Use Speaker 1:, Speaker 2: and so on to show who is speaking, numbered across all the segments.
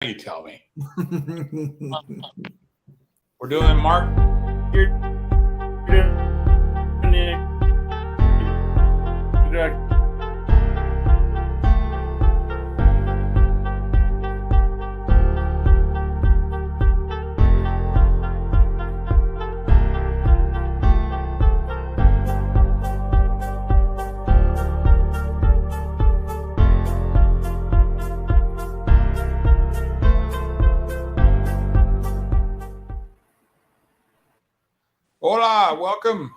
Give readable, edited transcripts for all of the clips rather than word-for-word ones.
Speaker 1: You tell me. We're doing Mark. You're doing Hola, welcome.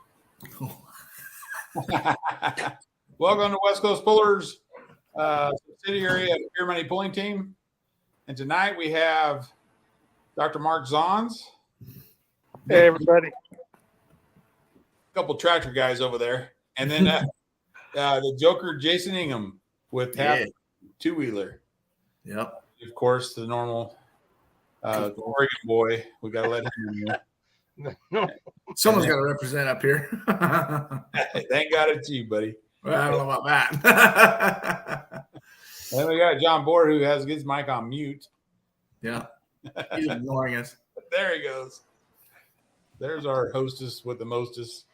Speaker 1: Welcome to West Coast Pullers, subsidiary of Beer Money Pulling Team. And tonight we have Dr. Mark Zohns.
Speaker 2: Hey, everybody.
Speaker 1: A couple tractor guys over there. And then the Joker, Jason Ingham, with Halfbreed two-wheeler.
Speaker 3: Yep.
Speaker 1: Of course, the normal Oregon boy. We got to let him in here.
Speaker 3: Someone's got to represent up here.
Speaker 1: Thank God it's you, buddy.
Speaker 3: Well, I don't know about that.
Speaker 1: And then we got John Board, who has his mic on mute.
Speaker 3: Yeah. He's ignoring us.
Speaker 1: There he goes. There's our hostess with the mostest.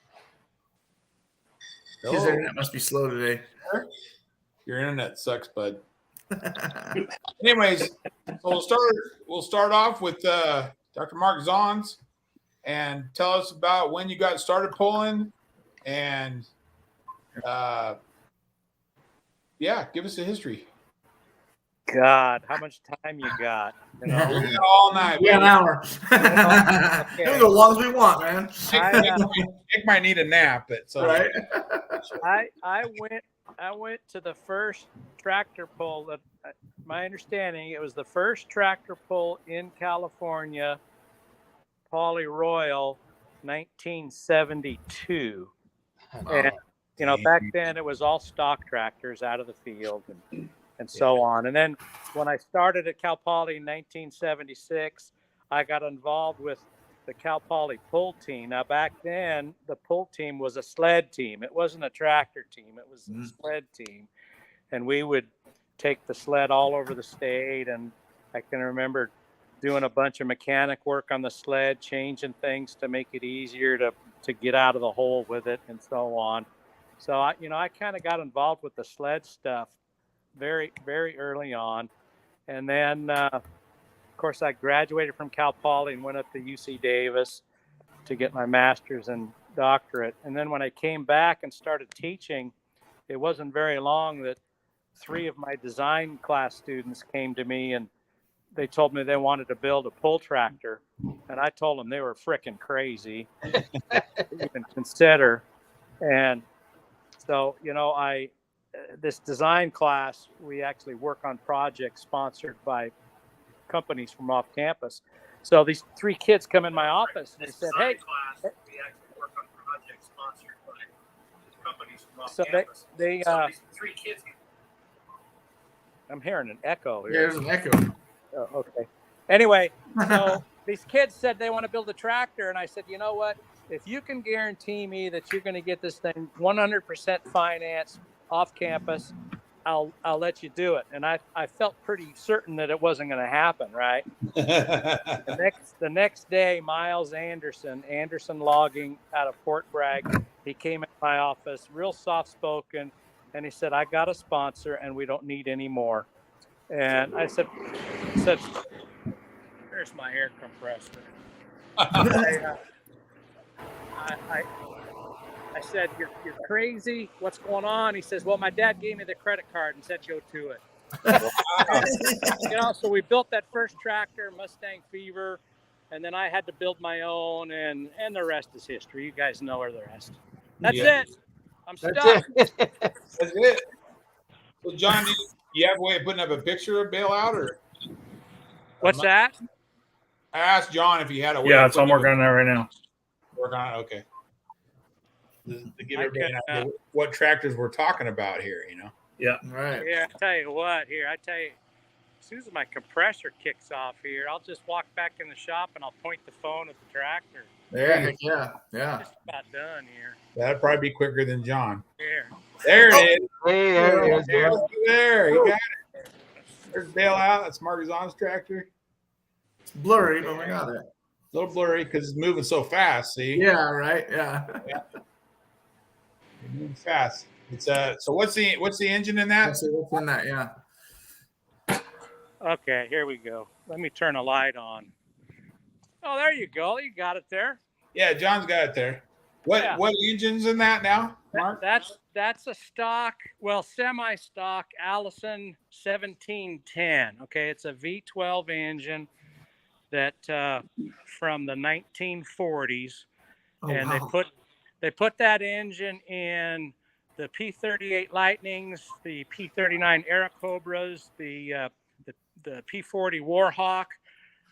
Speaker 3: His internet must be slow today.
Speaker 1: Your internet sucks, bud. Anyways, so we'll start off with Dr. Mark Zohns. And tell us about when you got started pulling, and give us a history.
Speaker 2: God, how much time you got? You know?
Speaker 1: We got all night.
Speaker 3: We got an hour.
Speaker 2: Okay.
Speaker 3: We go as long as we want, man.
Speaker 1: Nick might need a nap, but so
Speaker 3: Right.
Speaker 2: I went to the first tractor pull. That, my understanding, it was the first tractor pull in California. Poly Royal, 1972.
Speaker 3: Wow.
Speaker 2: And, you know, back then it was all stock tractors out of the field and so on. And then when I started at Cal Poly in 1976, I got involved with the Cal Poly pull team. Now, back then, the pull team was a sled team. It wasn't a tractor team. It was a sled team. And we would take the sled all over the state. And I can remember doing a bunch of mechanic work on the sled, changing things to make it easier to get out of the hole with it and so on. So, I kind of got involved with the sled stuff very, very early on. And then, of course, I graduated from Cal Poly and went up to UC Davis to get my master's and doctorate. And then when I came back and started teaching, it wasn't very long that 3 of my design class students came to me and they told me they wanted to build a pull tractor, and I told them they were freaking crazy to even consider. And so, this design class, we actually work on projects sponsored by companies from off campus. So these 3 kids come in my office and they said, "Hey," we actually work on projects sponsored by companies from off campus. These 3 kids. I'm hearing an echo here.
Speaker 3: Yeah, there's an echo.
Speaker 2: Oh, okay. Anyway, so these kids said they want to build a tractor, and I said, you know what? If you can guarantee me that you're going to get this thing 100% financed off campus, I'll let you do it. And I felt pretty certain that it wasn't going to happen, right? The next day, Miles Anderson Logging out of Fort Bragg, he came in my office, real soft-spoken, and he said, I got a sponsor, and we don't need any more. And I said, "There's my air compressor." I said, "You're crazy. What's going on?" He says, "Well, my dad gave me the credit card and said go to it." So we built that first tractor, Mustang Fever, and then I had to build my own, and the rest is history. You guys know the rest. That's it. I'm stuck.
Speaker 1: That's it. So, John, do you have a way of putting up a picture of bailout, or
Speaker 2: what's that?
Speaker 1: I asked John if he had a way.
Speaker 4: Yeah, it's I'm working on that right now.
Speaker 1: Work on it, okay. To give everybody an idea what tractors we're talking about here,
Speaker 4: Yeah.
Speaker 3: Right.
Speaker 2: Yeah, I tell you what. As soon as my compressor kicks off here, I'll just walk back in the shop and I'll point the phone at the tractor.
Speaker 3: Yeah.
Speaker 2: Just about done here.
Speaker 1: That'd probably be quicker than John.
Speaker 2: Here.
Speaker 1: There it is.
Speaker 5: Hey, there it is.
Speaker 1: There, he got it. There's bailout. That's Mark Zohns' tractor.
Speaker 3: It's blurry, but we got it.
Speaker 1: A little blurry because it's moving so fast. See?
Speaker 3: Yeah, right. Yeah.
Speaker 1: Moving fast. It's so what's the engine in that?
Speaker 3: Let's see what's in that. Yeah.
Speaker 2: Okay, here we go. Let me turn a light on. Oh, there you go. You got it there.
Speaker 1: Yeah, John's got it there. What engine's in that now, Mark?
Speaker 2: That's a stock, well, semi-stock Allison 1710. Okay, it's a V12 engine that from the 1940s, and
Speaker 3: wow.
Speaker 2: they put that engine in the P38 Lightnings, the P39 Airacobras, the P40 Warhawk,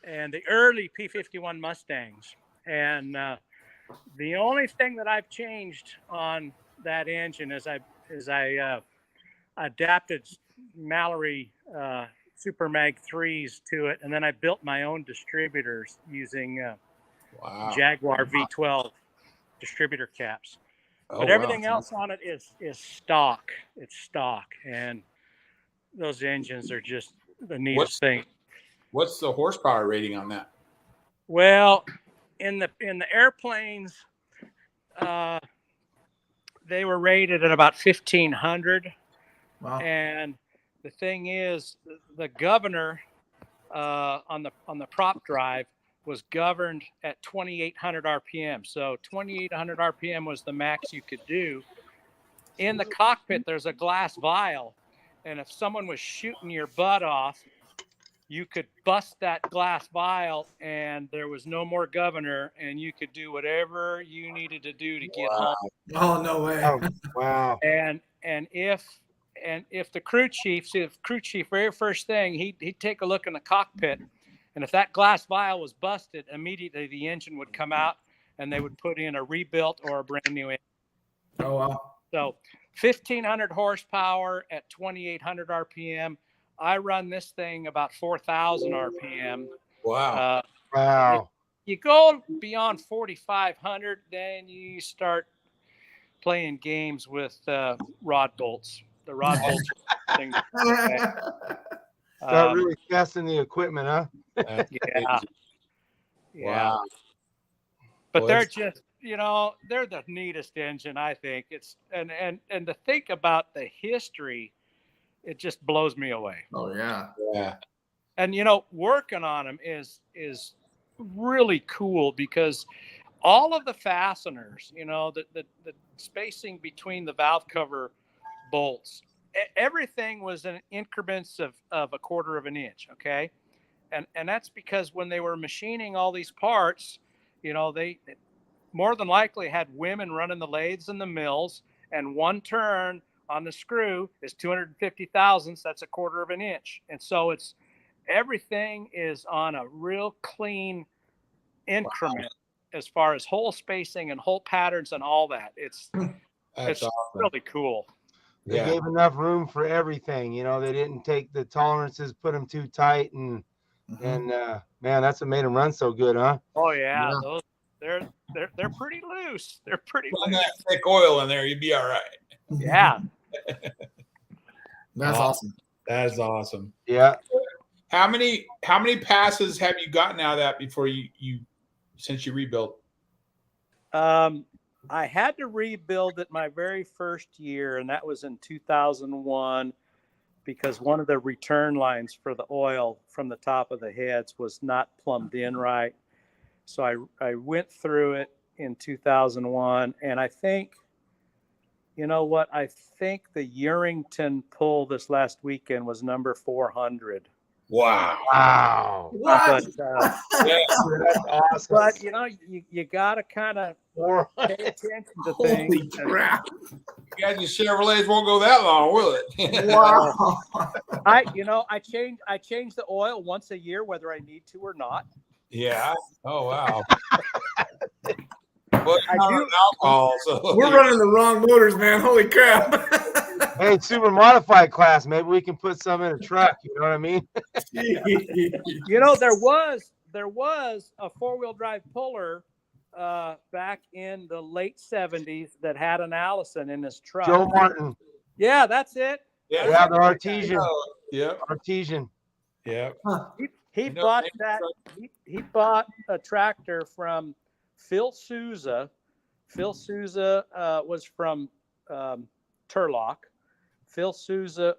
Speaker 2: and the early P51 Mustangs. And the only thing that I've changed on that engine is I adapted Mallory Super Mag 3s to it, and then I built my own distributors using Jaguar V12 distributor caps. But everything else on it is stock. It's stock, and those engines are just the neatest thing.
Speaker 1: What's the horsepower rating on that?
Speaker 2: Well, in the airplanes, they were rated at about 1,500.
Speaker 3: Wow.
Speaker 2: And the thing is, the governor on the prop drive was governed at 2,800 RPM. So 2,800 RPM was the max you could do. In the cockpit, there's a glass vial, and if someone was shooting your butt off, you could bust that glass vial, and there was no more governor, and you could do whatever you needed to do to get home.
Speaker 3: Oh, no way.
Speaker 4: Oh, wow.
Speaker 2: And if the crew chief, very first thing, he'd take a look in the cockpit, and if that glass vial was busted, immediately the engine would come out, and they would put in a rebuilt or a brand new engine.
Speaker 3: Oh, wow.
Speaker 2: So 1,500 horsepower at 2,800 RPM. I run this thing about 4,000 RPM.
Speaker 1: Wow.
Speaker 4: Wow.
Speaker 2: You go beyond 4,500, then you start playing games with rod bolts. The rod bolts are thing.
Speaker 4: Start really testing the equipment, huh?
Speaker 2: Yeah.
Speaker 1: Wow.
Speaker 2: But they're just, they're the neatest engine, I think. It's and to think about the history, it just blows me away.
Speaker 3: Oh, yeah.
Speaker 1: Yeah.
Speaker 2: And working on them is really cool because all of the fasteners, the spacing between the valve cover bolts, everything was in increments of a quarter of an inch. Okay. And that's because when they were machining all these parts, they more than likely had women running the lathes and the mills, and one turn on the screw is 250 thousandths. That's a quarter of an inch. And so everything is on a real clean increment as far as hole spacing and hole patterns and all that. It's
Speaker 1: awesome.
Speaker 2: Really cool.
Speaker 4: They gave enough room for everything. They didn't take the tolerances, put them too tight, and man, that's what made them run so good, huh?
Speaker 2: Oh yeah. Those, they're pretty loose. They're pretty
Speaker 1: Put
Speaker 2: loose.
Speaker 1: that thick oil in there, you'd be all right.
Speaker 2: Yeah.
Speaker 3: That's awesome.
Speaker 1: That is awesome.
Speaker 4: Yeah.
Speaker 1: How many passes have you gotten out of that before since you rebuilt?
Speaker 2: I had to rebuild it my very first year, and that was in 2001, because one of the return lines for the oil from the top of the heads was not plumbed in right. So I went through it in 2001, and I think, I think the Urington pull this last weekend was number 400.
Speaker 1: Wow.
Speaker 4: Wow.
Speaker 2: But,
Speaker 4: That's awesome.
Speaker 2: but you got to kind of pay attention to things.
Speaker 3: Holy crap.
Speaker 1: You guys, your Chevrolets won't go that long, will it?
Speaker 3: Wow.
Speaker 2: I change the oil once a year, whether I need to or not.
Speaker 1: Yeah. Oh, wow. Well,
Speaker 2: I do.
Speaker 1: Alcohol, so.
Speaker 3: We're running the wrong motors, man. Holy crap.
Speaker 4: Hey, super modified class. Maybe we can put some in a truck. You know what I mean?
Speaker 2: There was a 4-wheel drive puller back in the late 70s that had an Allison in his truck.
Speaker 4: Joe Martin.
Speaker 2: Yeah, that's it.
Speaker 1: Yeah,
Speaker 4: the Artesian.
Speaker 1: Yep.
Speaker 4: Artesian.
Speaker 1: Yeah.
Speaker 2: He
Speaker 1: You know,
Speaker 2: bought
Speaker 1: maybe
Speaker 2: that. He bought a tractor from Phil Souza. Phil Souza was from Turlock. Phil Souza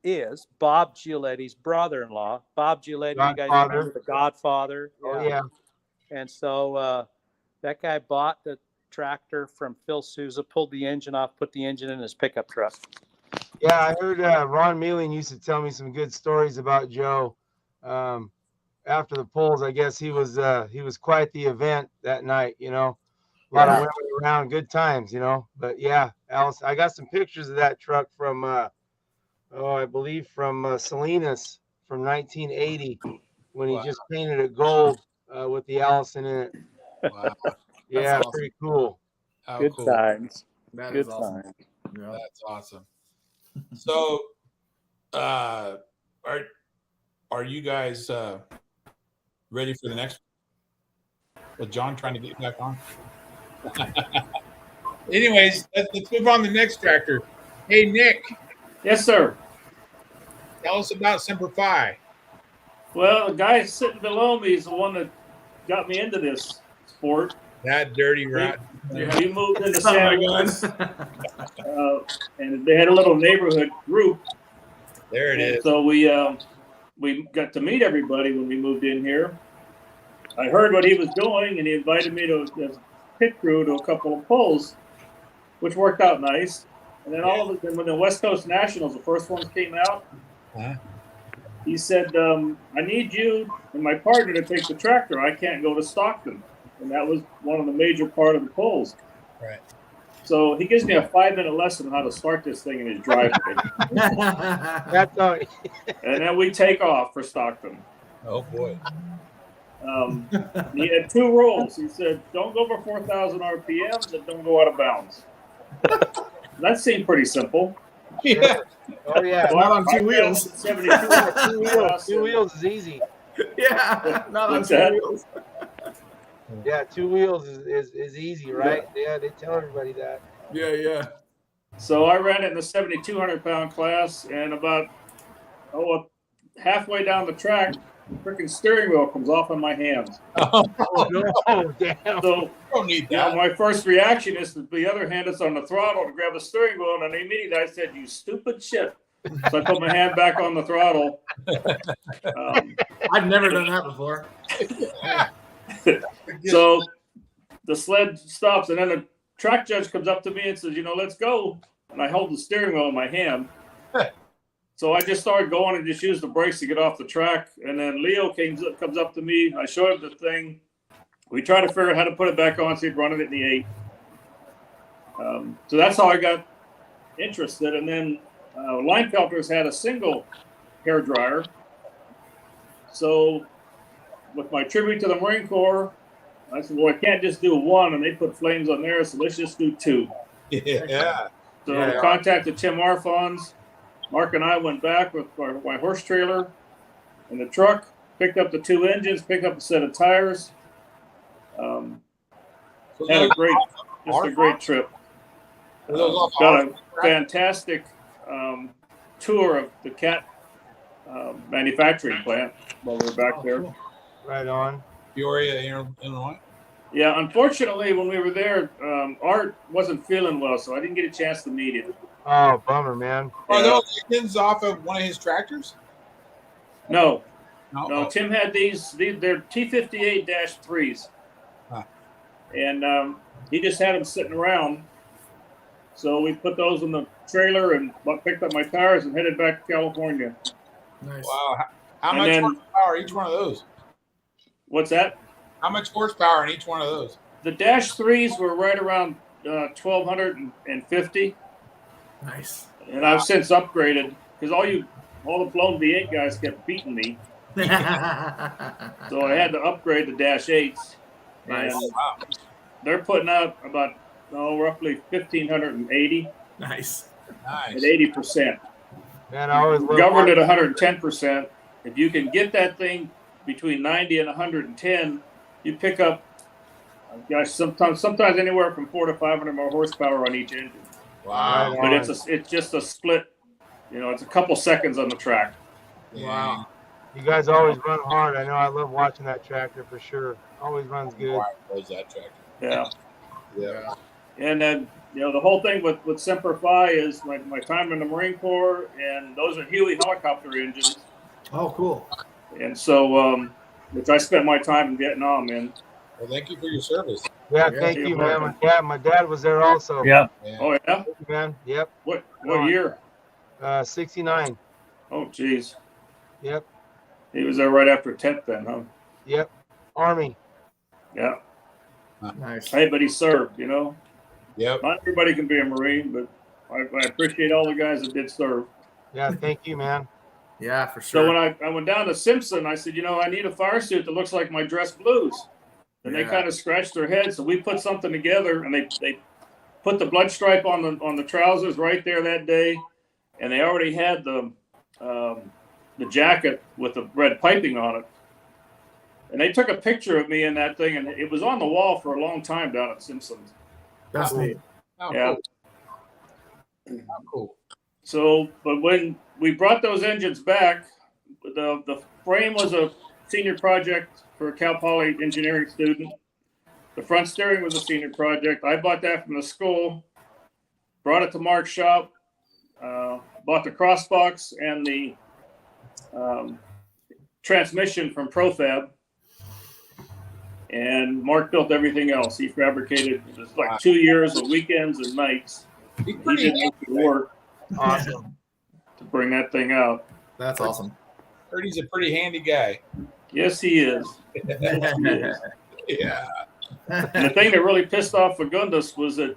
Speaker 2: is Bob Gioletti's brother-in-law. Bob Gioletti, you guys remember the Godfather?
Speaker 4: Oh yeah.
Speaker 2: And so that guy bought the tractor from Phil Souza, pulled the engine off, put the engine in his pickup truck.
Speaker 4: Yeah, I heard Ron Mealing used to tell me some good stories about Joe. After the polls, I guess he was quite the event that night. You know, a lot of women around, good times. You know, but yeah, Alice, I got some pictures of that truck from I believe from Salinas from 1980 when he just painted it gold with the Allison in it.
Speaker 1: Wow.
Speaker 4: Yeah,
Speaker 3: awesome.
Speaker 4: pretty cool.
Speaker 1: How
Speaker 2: Good
Speaker 1: cool.
Speaker 2: times.
Speaker 3: That
Speaker 2: Good
Speaker 3: is awesome.
Speaker 2: times.
Speaker 3: Yeah.
Speaker 1: That's awesome. So, are you guys ready for the next? With John trying to get back on. Anyways, let's move on to the next tractor. Hey, Nick,
Speaker 5: Yes, sir.
Speaker 1: tell us about Semper Fi.
Speaker 5: Well, the guy sitting below me is the one that got me into this sport.
Speaker 1: That dirty rat.
Speaker 5: We moved into
Speaker 3: Son
Speaker 5: San
Speaker 3: of a
Speaker 5: Luis,
Speaker 3: gun.
Speaker 5: and they had a little neighborhood group.
Speaker 1: There it
Speaker 5: And
Speaker 1: is.
Speaker 5: so we got to meet everybody when we moved in here. I heard what he was doing, and he invited me to as pit crew to a couple of pulls, which worked out nice. And then all of it, when the West Coast Nationals, the first ones came out, he said, "I need you and my partner to take the tractor. I can't go to Stockton," and that was one of the major part of the pulls.
Speaker 1: Right.
Speaker 5: So he gives me a 5-minute lesson on how to start this thing in his driveway,
Speaker 4: That's all.
Speaker 5: and then we take off for Stockton.
Speaker 1: Oh boy.
Speaker 5: He had 2 rules. He said, "Don't go over 4,000 RPMs and don't go out of bounds." That seemed pretty simple.
Speaker 1: Yeah.
Speaker 4: Oh yeah.
Speaker 5: So
Speaker 3: Not on
Speaker 5: I
Speaker 3: 2
Speaker 5: ran
Speaker 3: wheels.
Speaker 5: at 72
Speaker 4: Two wheels is easy.
Speaker 3: Yeah. Not on
Speaker 5: What's
Speaker 3: 2
Speaker 5: that?
Speaker 3: wheels.
Speaker 4: Yeah, 2 wheels is easy, right? Yeah, they tell everybody that.
Speaker 3: Yeah.
Speaker 5: So I ran it in the 7,200-pound class, and about halfway down the track, freaking steering wheel comes off in my hands.
Speaker 4: Oh no, damn.
Speaker 5: So
Speaker 1: Don't need
Speaker 5: you know,
Speaker 1: that.
Speaker 5: my first reaction is to the other hand is on the throttle to grab the steering wheel, and immediately I said, "You stupid shit." So I put my hand back on the throttle.
Speaker 3: I've never done that before.
Speaker 5: So the sled stops, and then the track judge comes up to me and says, "Let's go." And I hold the steering wheel in my hand. So I just started going and just used the brakes to get off the track. And then Leo comes up to me. I show him the thing. We try to figure out how to put it back on so he'd run it in the 8. So that's how I got interested. And then Leinfelter's had a single hair dryer. So with my tribute to the Marine Corps, I said, "Well, I can't just do 1," and they put flames on there, so let's just do 2.
Speaker 1: Yeah.
Speaker 5: So I contacted Tim Arfons. Mark and I went back with my horse trailer and the truck, picked up the 2 engines, picked up a set of tires. Had a great trip. Got a fantastic tour of the cat manufacturing plant while we were back there.
Speaker 4: Right on.
Speaker 1: Peoria, Illinois.
Speaker 5: Yeah, unfortunately, when we were there, Art wasn't feeling well, so I didn't get a chance to meet him.
Speaker 4: Oh, bummer, man.
Speaker 1: Are those engines off of one of his tractors?
Speaker 5: No,
Speaker 1: No.
Speaker 5: Tim had they're T58-3s.
Speaker 1: Huh.
Speaker 5: And he just had them sitting around. So we put those in the trailer and picked up my tires and headed back to California.
Speaker 3: Nice.
Speaker 1: Wow. How
Speaker 5: And
Speaker 1: much
Speaker 5: then-
Speaker 1: horsepower each one of those?
Speaker 5: What's that?
Speaker 1: How much horsepower in each one of those?
Speaker 5: The -3s were right around 1,250,
Speaker 3: Nice.
Speaker 5: and I've since upgraded because all the blown V8 guys kept beating me, so I had to upgrade the -8s.
Speaker 3: Nice.
Speaker 5: And
Speaker 1: Wow.
Speaker 5: they're putting out about roughly 1,580
Speaker 3: Nice.
Speaker 5: at
Speaker 1: Nice.
Speaker 5: 80%.
Speaker 4: Man, I always love
Speaker 5: Governed at 110%. If you can get that thing between 90 and 110, you pick up, sometimes anywhere from 400 to 500 more horsepower on each engine.
Speaker 1: Wow.
Speaker 4: Right
Speaker 5: But
Speaker 4: on.
Speaker 5: it's just a split. It's a couple seconds on the track.
Speaker 3: Wow.
Speaker 4: You guys always run hard. I know. I love watching that tractor for sure. Always runs good.
Speaker 1: Brian knows that tractor.
Speaker 5: Yeah.
Speaker 1: Yeah.
Speaker 5: And then, the whole thing with Semper Fi is my time in the Marine Corps, and those are Huey helicopter engines.
Speaker 3: Oh, cool.
Speaker 5: And so, which I spent my time in Vietnam in.
Speaker 1: Well, thank you for your service.
Speaker 4: Yeah,
Speaker 3: Yeah,
Speaker 4: thank
Speaker 5: you're
Speaker 4: you, man.
Speaker 5: welcome.
Speaker 4: My dad was there also.
Speaker 2: Yeah.
Speaker 1: Yeah.
Speaker 5: Oh, yeah?
Speaker 4: Thank you, man. Yep.
Speaker 5: What
Speaker 4: on.
Speaker 5: year?
Speaker 4: 69.
Speaker 5: Oh, geez.
Speaker 4: Yep.
Speaker 5: He was there right after 10th then, huh?
Speaker 4: Yep. Army.
Speaker 5: Yeah.
Speaker 3: Nice.
Speaker 5: Hey, but he served,
Speaker 1: Yep.
Speaker 5: Not everybody can be a Marine, but I appreciate all the guys that did serve.
Speaker 4: Yeah, thank you, man.
Speaker 3: Yeah, for
Speaker 5: So
Speaker 3: sure.
Speaker 5: when I went down to Simpson, I said, I need a fire suit that looks like my dress blues. And they
Speaker 3: Yeah.
Speaker 5: kind of scratched their heads. So we put something together, and they put the blood stripe on the trousers right there that day. And they already had the jacket with the red piping on it. And they took a picture of me in that thing, and it was on the wall for a long time down at Simpson's.
Speaker 3: That's neat.
Speaker 1: Oh,
Speaker 5: Yeah.
Speaker 1: Cool. Oh, cool.
Speaker 5: So, but when we brought those engines back, the frame was a senior project for a Cal Poly engineering student. The front steering was a senior project. I bought that from the school, brought it to Mark's shop, bought the crossbox and the transmission from Profab. And Mark built everything else. He fabricated, it was like 2 years of weekends and nights.
Speaker 1: He's
Speaker 5: He
Speaker 1: pretty
Speaker 5: did
Speaker 1: handy,
Speaker 5: the work
Speaker 4: Awesome.
Speaker 5: to bring that thing out.
Speaker 3: That's awesome.
Speaker 1: Heard he's a pretty handy guy.
Speaker 5: Yes, he is.
Speaker 1: Yeah.
Speaker 5: And the thing that really pissed off Fagundes was that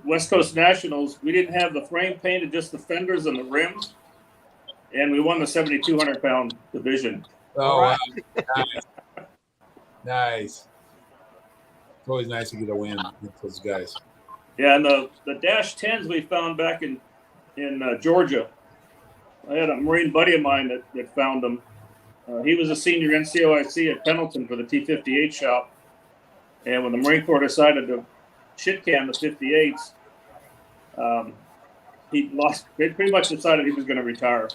Speaker 5: West Coast Nationals, we didn't have the frame painted, just the fenders and the rims. And we won the 7,200-pound division.
Speaker 1: Oh, wow. Nice. Nice. It's always nice to get a win with those guys.
Speaker 5: Yeah, and the Dash 10s we found back in Georgia. I had a Marine buddy of mine that found them. He was a senior NCOIC at Pendleton for the T-58 shop. And when the Marine Corps decided to shit can the 58s, they pretty much decided he was going to retire.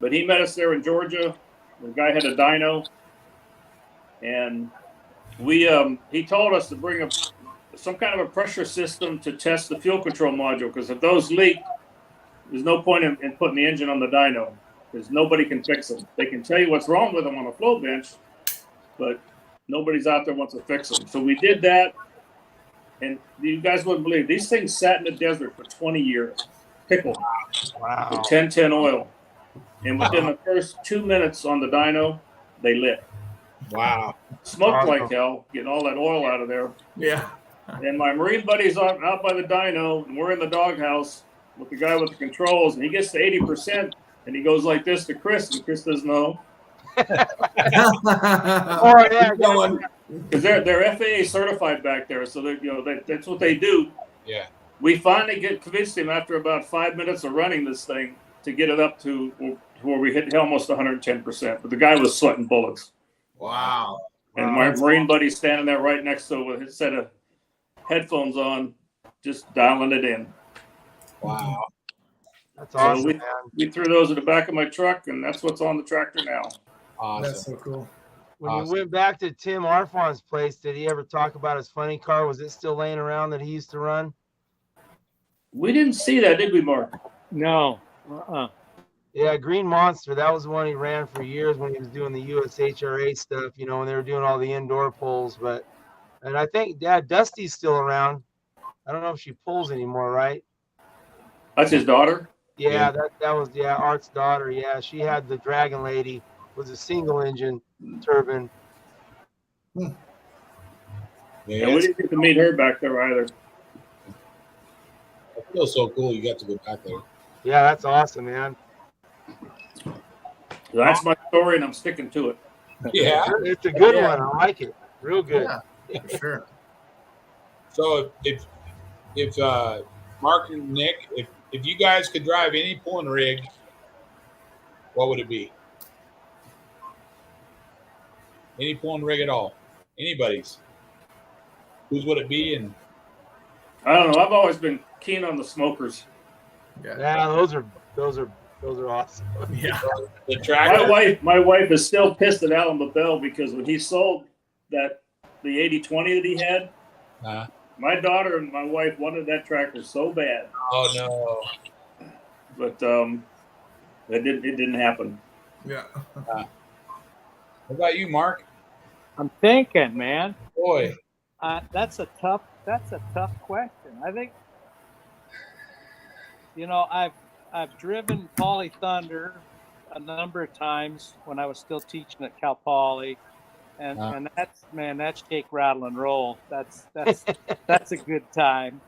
Speaker 5: But he met us there in Georgia. The guy had a dyno. And he told us to bring some kind of a pressure system to test the fuel control module, because if those leak, there's no point in putting the engine on the dyno, because nobody can fix them. They can tell you what's wrong with them on a flow bench, but nobody's out there wants to fix them. So we did that, and you guys wouldn't believe, these things sat in the desert for 20 years, pickled,
Speaker 4: Wow.
Speaker 5: with 1010 oil. And within the first 2 minutes on the dyno, they lit.
Speaker 1: Wow.
Speaker 5: Smoked like hell, getting all that oil out of there.
Speaker 3: Yeah.
Speaker 5: And my Marine buddy's out by the dyno, and we're in the doghouse with the guy with the controls, and he gets to 80%, and he goes like this to Chris, and Chris doesn't know.
Speaker 4: Oh, yeah.
Speaker 1: Going.
Speaker 5: Because they're FAA certified back there, so that's what they do.
Speaker 1: Yeah.
Speaker 5: We finally convinced him after about 5 minutes of running this thing to get it up to where we hit almost 110%. But the guy was sweating bullets.
Speaker 3: Wow.
Speaker 5: And my Marine buddy's standing there right next to it with his set of headphones on, just dialing it in.
Speaker 1: Wow.
Speaker 4: That's awesome,
Speaker 5: So
Speaker 4: man.
Speaker 5: we threw those in the back of my truck, and that's what's on the tractor now.
Speaker 1: Awesome.
Speaker 3: That's so cool.
Speaker 4: When
Speaker 1: Awesome.
Speaker 4: you went back to Tim Arfon's place, did he ever talk about his funny car? Was it still laying around that he used to run?
Speaker 5: We didn't see that, did we, Mark?
Speaker 2: No.
Speaker 4: Yeah, Green Monster. That was the one he ran for years when he was doing the USHRA stuff, when they were doing all the indoor pulls. And I think Dusty's still around. I don't know if she pulls anymore, right?
Speaker 5: That's his daughter.
Speaker 4: Yeah, that was Art's daughter. Yeah, she had the Dragon Lady, was a single engine turbine.
Speaker 1: Yeah,
Speaker 5: And we didn't get to meet her back there either.
Speaker 1: it feels so cool you got to go back there.
Speaker 4: Yeah, that's awesome, man.
Speaker 5: That's my story, and I'm sticking to it.
Speaker 1: Yeah.
Speaker 4: It's a good one. I like it. Real good.
Speaker 3: Yeah, for sure.
Speaker 1: So if Mark and Nick, if you guys could drive any pulling rig, what would it be? Any pulling rig at all? Anybody's? Whose would it be? And
Speaker 5: I don't know. I've always been keen on the smokers.
Speaker 3: Yeah.
Speaker 4: Yeah, those are Those are awesome.
Speaker 3: Yeah.
Speaker 1: The tractor.
Speaker 5: My wife is still pissed at Alan LaBelle because when he sold the 80-20 that he had, my daughter and my wife wanted that tractor so bad.
Speaker 1: Oh no.
Speaker 5: But it didn't happen.
Speaker 3: Yeah.
Speaker 1: What about you, Mark?
Speaker 2: I'm thinking, man.
Speaker 1: Boy.
Speaker 2: That's a tough question. I think, I've driven Poly Thunder a number of times when I was still teaching at Cal Poly, and that's shake, rattle, and roll. That's a good time.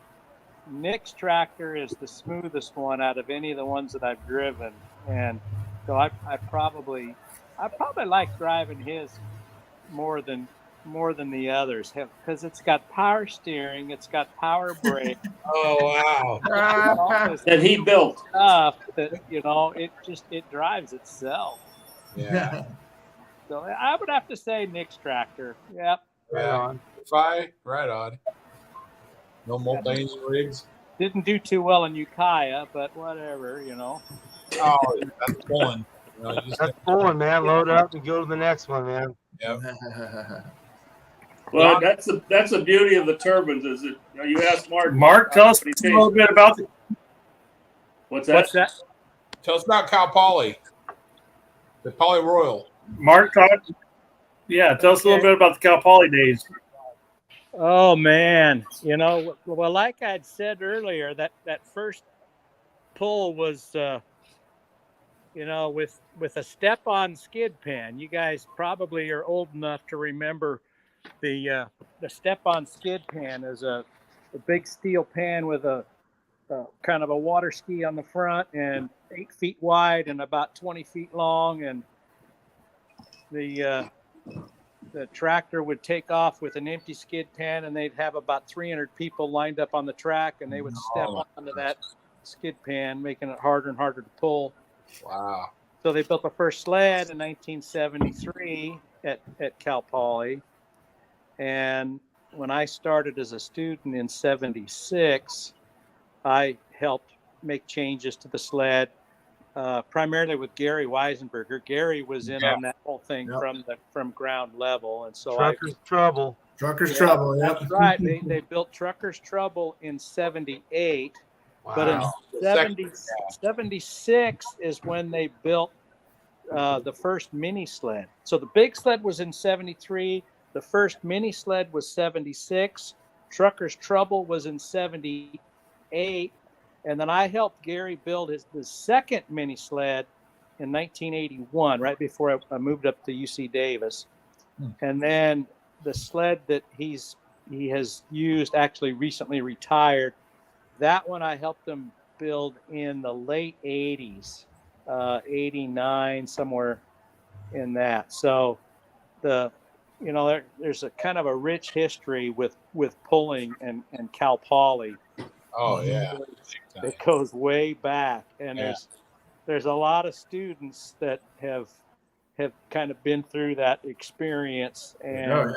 Speaker 2: Nick's tractor is the smoothest one out of any of the ones that I've driven, and so I probably like driving his more than the others, because it's got power steering, it's got power brake.
Speaker 1: Oh
Speaker 2: wow!
Speaker 5: That he built
Speaker 2: Stuff that it drives itself.
Speaker 1: Yeah.
Speaker 2: So I would have to say Nick's tractor. Yep.
Speaker 4: Right on.
Speaker 1: Right on. No multi-engine rigs.
Speaker 2: Didn't do too well in Ukiah, but whatever,
Speaker 1: Oh, that's pulling.
Speaker 4: That's pulling, man. Load up and go to the next one, man.
Speaker 1: Yep.
Speaker 5: Well, that's the beauty of the turbines. Is it? You asked Mark.
Speaker 6: Mark, tell us a little bit about the.
Speaker 5: What's that?
Speaker 1: Tell us about Cal Poly, the Poly Royal.
Speaker 6: Mark, tell us a little bit about the Cal Poly days.
Speaker 2: Oh man, well, like I'd said earlier, that first pull was, with a step-on skid pan. You guys probably are old enough to remember the step-on skid pan is a big steel pan with a kind of a water ski on the front and 8 feet wide and about 20 feet long, and the tractor would take off with an empty skid pan, and they'd have about 300 people lined up on the track, and they would step onto that skid pan, making it harder and harder to pull.
Speaker 1: Wow.
Speaker 2: So they built the first sled in 1973 at Cal Poly. And when I started as a student in 76, I helped make changes to the sled, primarily with Gary Weisenberger. Gary was in on that whole thing from ground level. And so
Speaker 4: Trucker's Trouble.
Speaker 3: Trucker's Trouble. Yep.
Speaker 2: That's right. They built Trucker's Trouble in 78.
Speaker 4: Wow.
Speaker 2: But in 76 is when they built the first mini sled. So the big sled was in 73. The first mini sled was 76. Trucker's Trouble was in 78. And then I helped Gary build his second mini sled in 1981, right before I moved up to UC Davis. And then the sled that he has used, actually recently retired, that one I helped him build in the late 80s, 89, somewhere in that. So there's a kind of a rich history with pulling and Cal Poly.
Speaker 1: Oh yeah.
Speaker 2: It goes way back, and there's a lot of students that have kind of been through that experience, and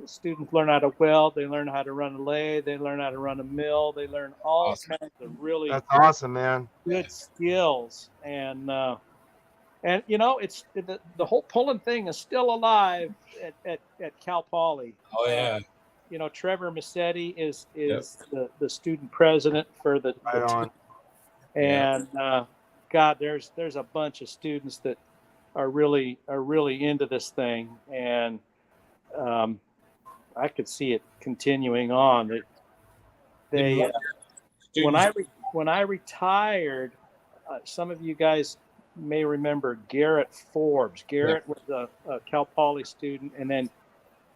Speaker 2: students learn how to weld, they learn how to run a lathe, they learn how to run a mill, they learn all kinds of really
Speaker 4: That's awesome, man.
Speaker 2: good skills, and it's the whole pulling thing is still alive at Cal Poly.
Speaker 1: Oh yeah.
Speaker 2: Trevor Massetti is the student president for the
Speaker 4: Right on.
Speaker 2: and God, there's a bunch of students that are really into this thing, and I could see it continuing on. When I retired, some of you guys may remember Garrett Forbes. Garrett was a Cal Poly student, and then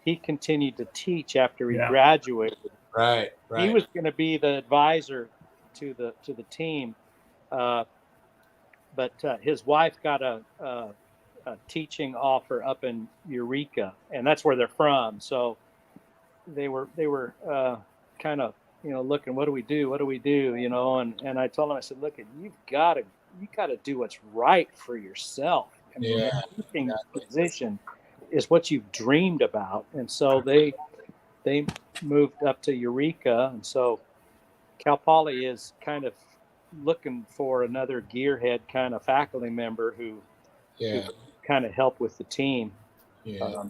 Speaker 2: he continued to teach after he graduated.
Speaker 1: Right.
Speaker 2: He was going to be the advisor to the team, but his wife got a teaching offer up in Eureka, and that's where they're from. So they were kind of looking, what do we do? And I told him, I said, look, you got to do what's right for yourself. I mean, the teaching position is what you've dreamed about. And so they moved up to Eureka, and so Cal Poly is kind of looking for another gearhead kind of faculty member who kind of help with the team.
Speaker 1: Yeah.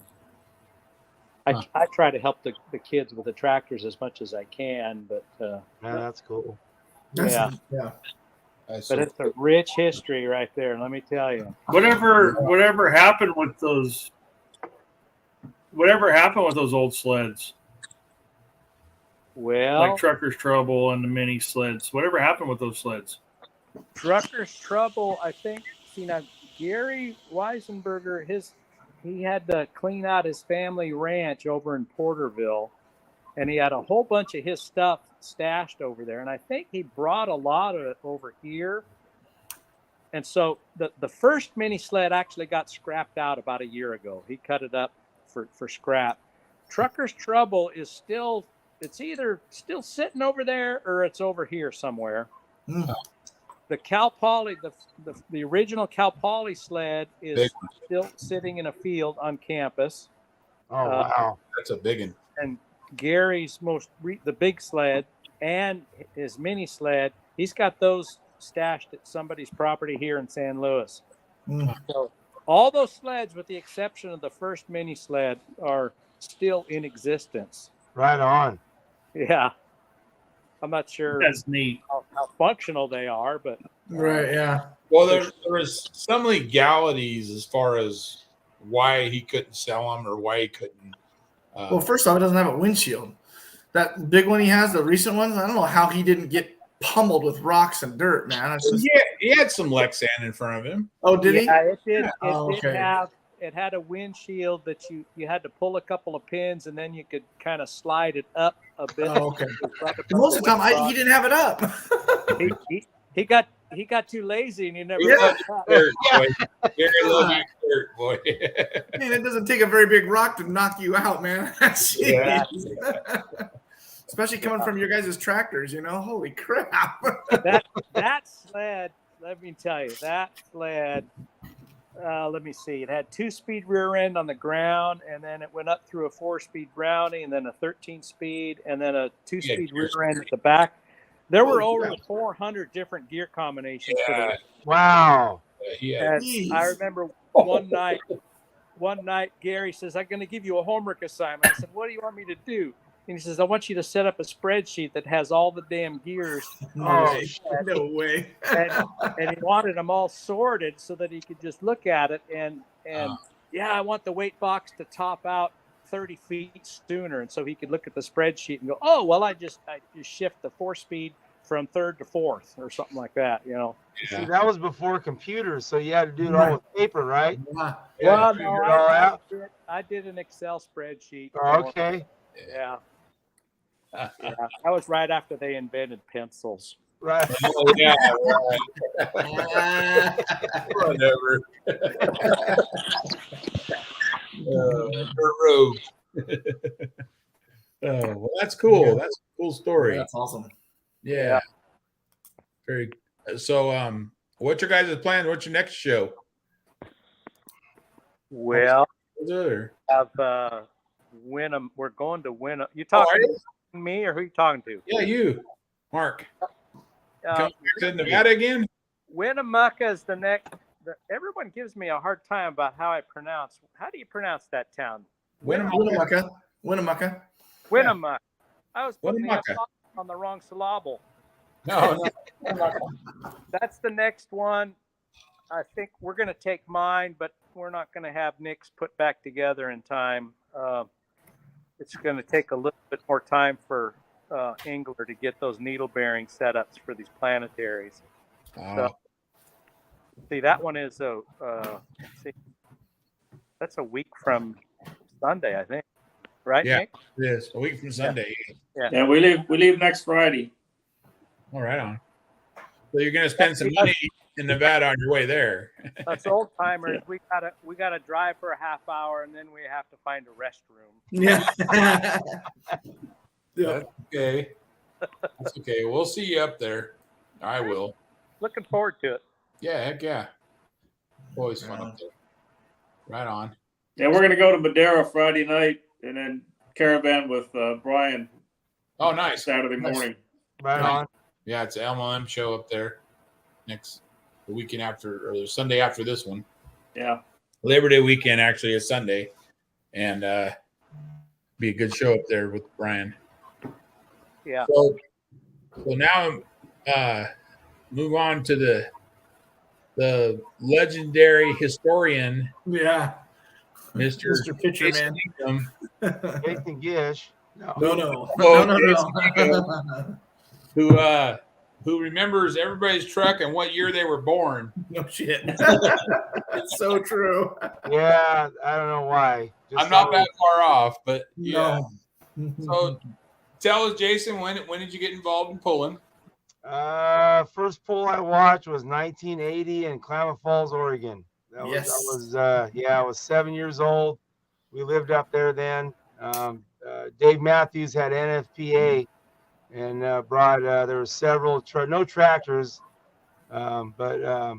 Speaker 2: I try to help the kids with the tractors as much as I can, but
Speaker 4: Man, that's cool.
Speaker 2: yeah.
Speaker 1: That's
Speaker 2: But
Speaker 1: so
Speaker 2: it's a rich history right there. Let me tell you.
Speaker 6: Whatever happened with those old sleds,
Speaker 2: Well,
Speaker 6: like Trucker's Trouble and the mini sleds? Whatever happened with those sleds?
Speaker 2: Trucker's Trouble, I think. See, now Gary Weisenberger, he had to clean out his family ranch over in Porterville, and he had a whole bunch of his stuff stashed over there. And I think he brought a lot of it over here. And so the first mini sled actually got scrapped out about a year ago. He cut it up for scrap. Trucker's Trouble is still, it's either still sitting over there or it's over here somewhere. The Cal Poly, the original Cal Poly sled is still sitting in a field on campus.
Speaker 4: Oh, wow.
Speaker 1: That's a big one.
Speaker 2: And Gary's the big sled and his mini sled, he's got those stashed at somebody's property here in San Luis. So all those sleds, with the exception of the first mini sled, are still in existence.
Speaker 4: Right on.
Speaker 2: Yeah. I'm not sure
Speaker 6: That's neat.
Speaker 2: how functional they are, but
Speaker 3: Right. Yeah.
Speaker 1: Well, there was some legalities as far as why he couldn't sell them or why he couldn't.
Speaker 3: Well, first off, it doesn't have a windshield. That big one he has, the recent ones, I don't know how he didn't get pummeled with rocks and dirt, man. It's just...
Speaker 1: Yeah, he had some Lexan in front of him.
Speaker 3: Oh, did he?
Speaker 2: Yeah, it did.
Speaker 3: Oh,
Speaker 2: It did
Speaker 3: okay.
Speaker 2: have. It had a windshield that you had to pull a couple of pins and then you could kind of slide it up a bit.
Speaker 3: Oh, okay. Most of the time, he didn't have it up.
Speaker 2: He got too lazy and he never.
Speaker 3: Yeah.
Speaker 1: Dirt, boy. Very little dirt, boy.
Speaker 3: Man, it doesn't take a very big rock to knock you out, man.
Speaker 1: Yeah.
Speaker 3: Especially coming from your guys' tractors, Holy crap.
Speaker 2: That sled, let me tell you, that sled, let me see. It had 2-speed rear end on the ground, and then it went up through a 4-speed Brownie, and then a 13-speed, and then a 2-speed rear end at the back. There were over 400 different gear combinations.
Speaker 1: Yeah.
Speaker 4: Wow.
Speaker 1: Yeah.
Speaker 2: And I remember one night Gary says, "I'm going to give you a homework assignment." I said, "What do you want me to do?" And he says, "I want you to set up a spreadsheet that has all the damn gears."
Speaker 3: No way.
Speaker 2: And he wanted them all sorted so that he could just look at it. And yeah, I want the weight box to top out 30 feet sooner. And so he could look at the spreadsheet and go, "Oh, well, I just shift the 4-speed from 3rd to 4th or something like that,
Speaker 4: See, that was before computers, so you had to do it all with paper, right?
Speaker 2: Well,
Speaker 4: figure
Speaker 2: no,
Speaker 4: it all out.
Speaker 2: I did an Excel spreadsheet.
Speaker 4: Oh, okay.
Speaker 2: Yeah. Yeah. That was right after they invented pencils.
Speaker 4: Right.
Speaker 1: Oh, yeah. Right. Whatever. Rogue. Oh, well, that's cool. That's a cool story.
Speaker 3: That's awesome.
Speaker 1: Yeah. Very. So, what's your guys' plan? What's your next show?
Speaker 2: Well,
Speaker 1: Or-
Speaker 2: have Winham. We're going to Winham. You talking to me or who you talking to?
Speaker 1: Yeah, you, Mark. Coming back to Nevada again?
Speaker 2: Winnemucca is the next. Everyone gives me a hard time about how I pronounce. How do you pronounce that town?
Speaker 3: Winnemucca.
Speaker 2: Winnemucca. I was putting the F on the wrong syllable.
Speaker 1: No.
Speaker 2: That's the next one. I think we're going to take mine, but we're not going to have Nick's put back together in time. It's going to take a little bit more time for Engler to get those needle bearing setups for these planetaries. So, see, that one is that's a week from Sunday, I think. Right,
Speaker 1: Yeah,
Speaker 2: Nick?
Speaker 1: it is a week from Sunday.
Speaker 5: Yeah, we leave next Friday.
Speaker 1: All right, on. So you're gonna spend some money in Nevada on your way there.
Speaker 2: Us old timers, we gotta drive for a half hour and then we have to find a restroom.
Speaker 3: Yeah.
Speaker 1: That's okay. That's okay. We'll see you up there. I will.
Speaker 2: Looking forward to it.
Speaker 1: Yeah, heck yeah. Always fun up there. Right on.
Speaker 5: Yeah, we're gonna go to Madera Friday night and then caravan with Brian
Speaker 1: Oh, nice.
Speaker 5: Saturday morning.
Speaker 4: Right on.
Speaker 1: Yeah, it's an LMM show up there the weekend after, or the Sunday after this one.
Speaker 5: Yeah.
Speaker 1: Labor Day weekend actually is Sunday, and be a good show up there with Brian.
Speaker 2: Yeah.
Speaker 1: So now move on to the legendary historian,
Speaker 3: Yeah.
Speaker 1: Mr.
Speaker 3: Pitcher
Speaker 1: Jason
Speaker 3: Man.
Speaker 1: Ingham,
Speaker 4: Jason Gish. No.
Speaker 3: No.
Speaker 1: who remembers everybody's truck and what year they were born.
Speaker 3: No shit. It's so true.
Speaker 4: Yeah, I don't know why.
Speaker 1: I'm not that far off, but yeah.
Speaker 3: No.
Speaker 1: So tell us, Jason, when did you get involved in pulling?
Speaker 4: First pull I watched was 1980 in Klamath Falls, Oregon. I was 7 years old. We lived up there then. Dave Matthews had NFPA and brought there were several no tractors, but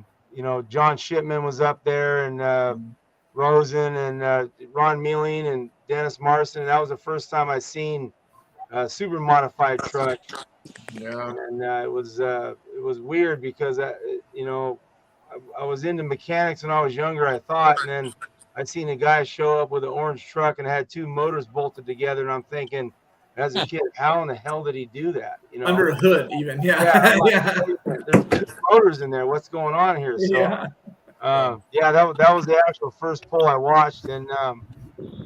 Speaker 4: John Shipman was up there, and Rosen and Ron Mealing and Dennis Marston. That was the first time I seen a super modified truck.
Speaker 3: Yeah.
Speaker 4: And it was weird because I was into mechanics when I was younger, I thought, and then I seen a guy show up with an orange truck and had two motors bolted together, and I'm thinking, as a kid, how in the hell did he do that?
Speaker 3: Under a hood, even. Yeah.
Speaker 4: There's two motors in there. What's going on here? So, that was the actual first pull I watched, and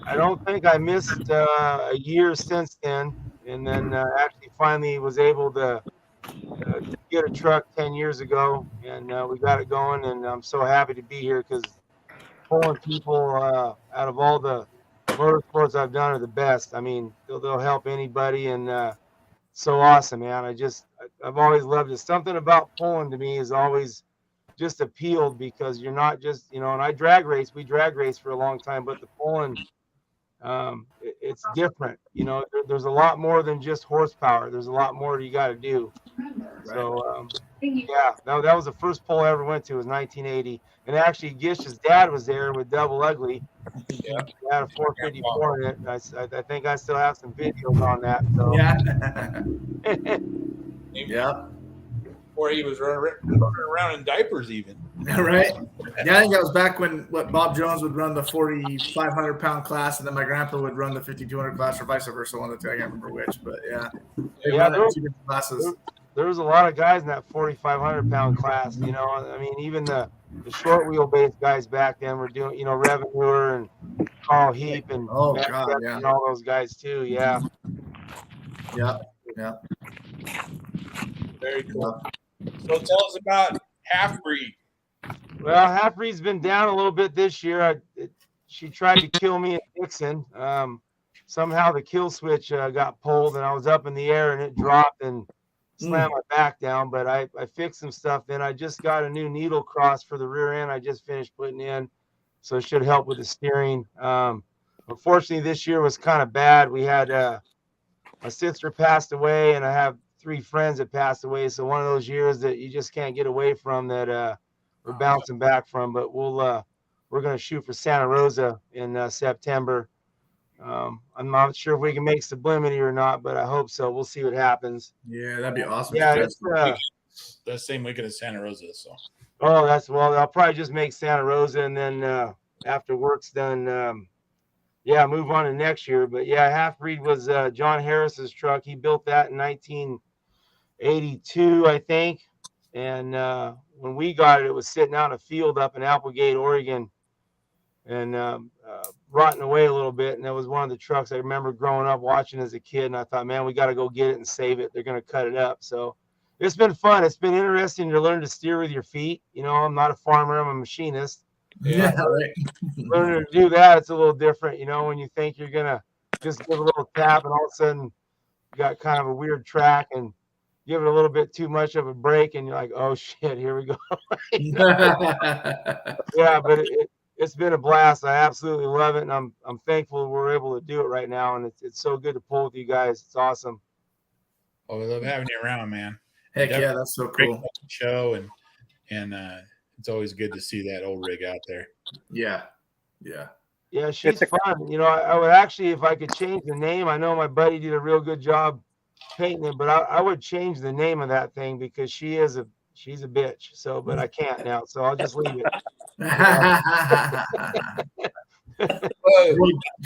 Speaker 4: I don't think I missed a year since then. And then actually finally was able to get a truck 10 years ago, and we got it going, and I'm so happy to be here because pulling people out of all the motorsports I've done are the best. I mean, they'll help anybody, and so awesome, man. I've always loved it. Something about pulling to me is always just appealed because you're not just, and we drag race for a long time, but the pulling, it's different. There's a lot more than just horsepower. There's a lot more you got to do. So, that was the first pull I ever went to was 1980. And actually, Gish's dad was there with Double Ugly.
Speaker 1: Yeah.
Speaker 4: He had a 454 in it. I think I still have some videos on that. So.
Speaker 3: Yeah.
Speaker 1: Or he was running around in diapers even.
Speaker 3: Right. Yeah, I think that was back when Bob Jones would run the 4,500 pound class, and then my grandpa would run the 5,200 class, or vice versa. One of the two, I can't remember which, but yeah. They run two different classes.
Speaker 4: There was a lot of guys in that 4,500 pound class. I mean, even the short wheelbase guys back then were doing, Revenue and Carl Heap and and all those guys too. Yeah.
Speaker 3: Yeah.
Speaker 1: Very cool. So tell us about Halfbreed.
Speaker 4: Well, Halfbreed's been down a little bit this year. She tried to kill me at Dixon. Somehow the kill switch got pulled, and I was up in the air, and it dropped and slammed my back down. But I fixed some stuff. Then I just got a new needle cross for the rear end. I just finished putting in, so it should help with the steering. Unfortunately, this year was kind of bad. We had my sister passed away, and I have 3 friends that passed away. So one of those years that you just can't get away from that we're bouncing back from. But we're going to shoot for Santa Rosa in September. I'm not sure if we can make Sublimity or not, but I hope so. We'll see what happens.
Speaker 3: Yeah, that'd be awesome.
Speaker 4: Yeah, it's
Speaker 1: the same weekend as Santa Rosa. So.
Speaker 4: Oh, I'll probably just make Santa Rosa, and then after work's done, move on to next year. But yeah, Halfbreed was John Harris's truck. He built that in 1982, I think. And when we got it, it was sitting out in a field up in Applegate, Oregon, and rotting away a little bit. And that was one of the trucks I remember growing up watching as a kid. And I thought, man, we got to go get it and save it. They're going to cut it up. So it's been fun. It's been interesting to learn to steer with your feet. I'm not a farmer. I'm a machinist.
Speaker 3: Yeah, right.
Speaker 4: Learning to do that, it's a little different, when you think you're going to just give a little tap and all of a sudden you got kind of a weird track and give it a little bit too much of a break and you're like, oh shit, here we go. Yeah, but it's been a blast. I absolutely love it, and I'm thankful we're able to do it right now, and it's so good to pull with you guys. It's awesome.
Speaker 1: Oh, we love having you around, man.
Speaker 3: Heck yeah, that's so cool.
Speaker 1: Show and it's always good to see that old rig out there.
Speaker 3: Yeah.
Speaker 4: She's fun. I would actually, if I could change the name, I know my buddy did a real good job painting it, but I would change the name of that thing because she's a bitch. So, but I can't now, so I'll just leave it.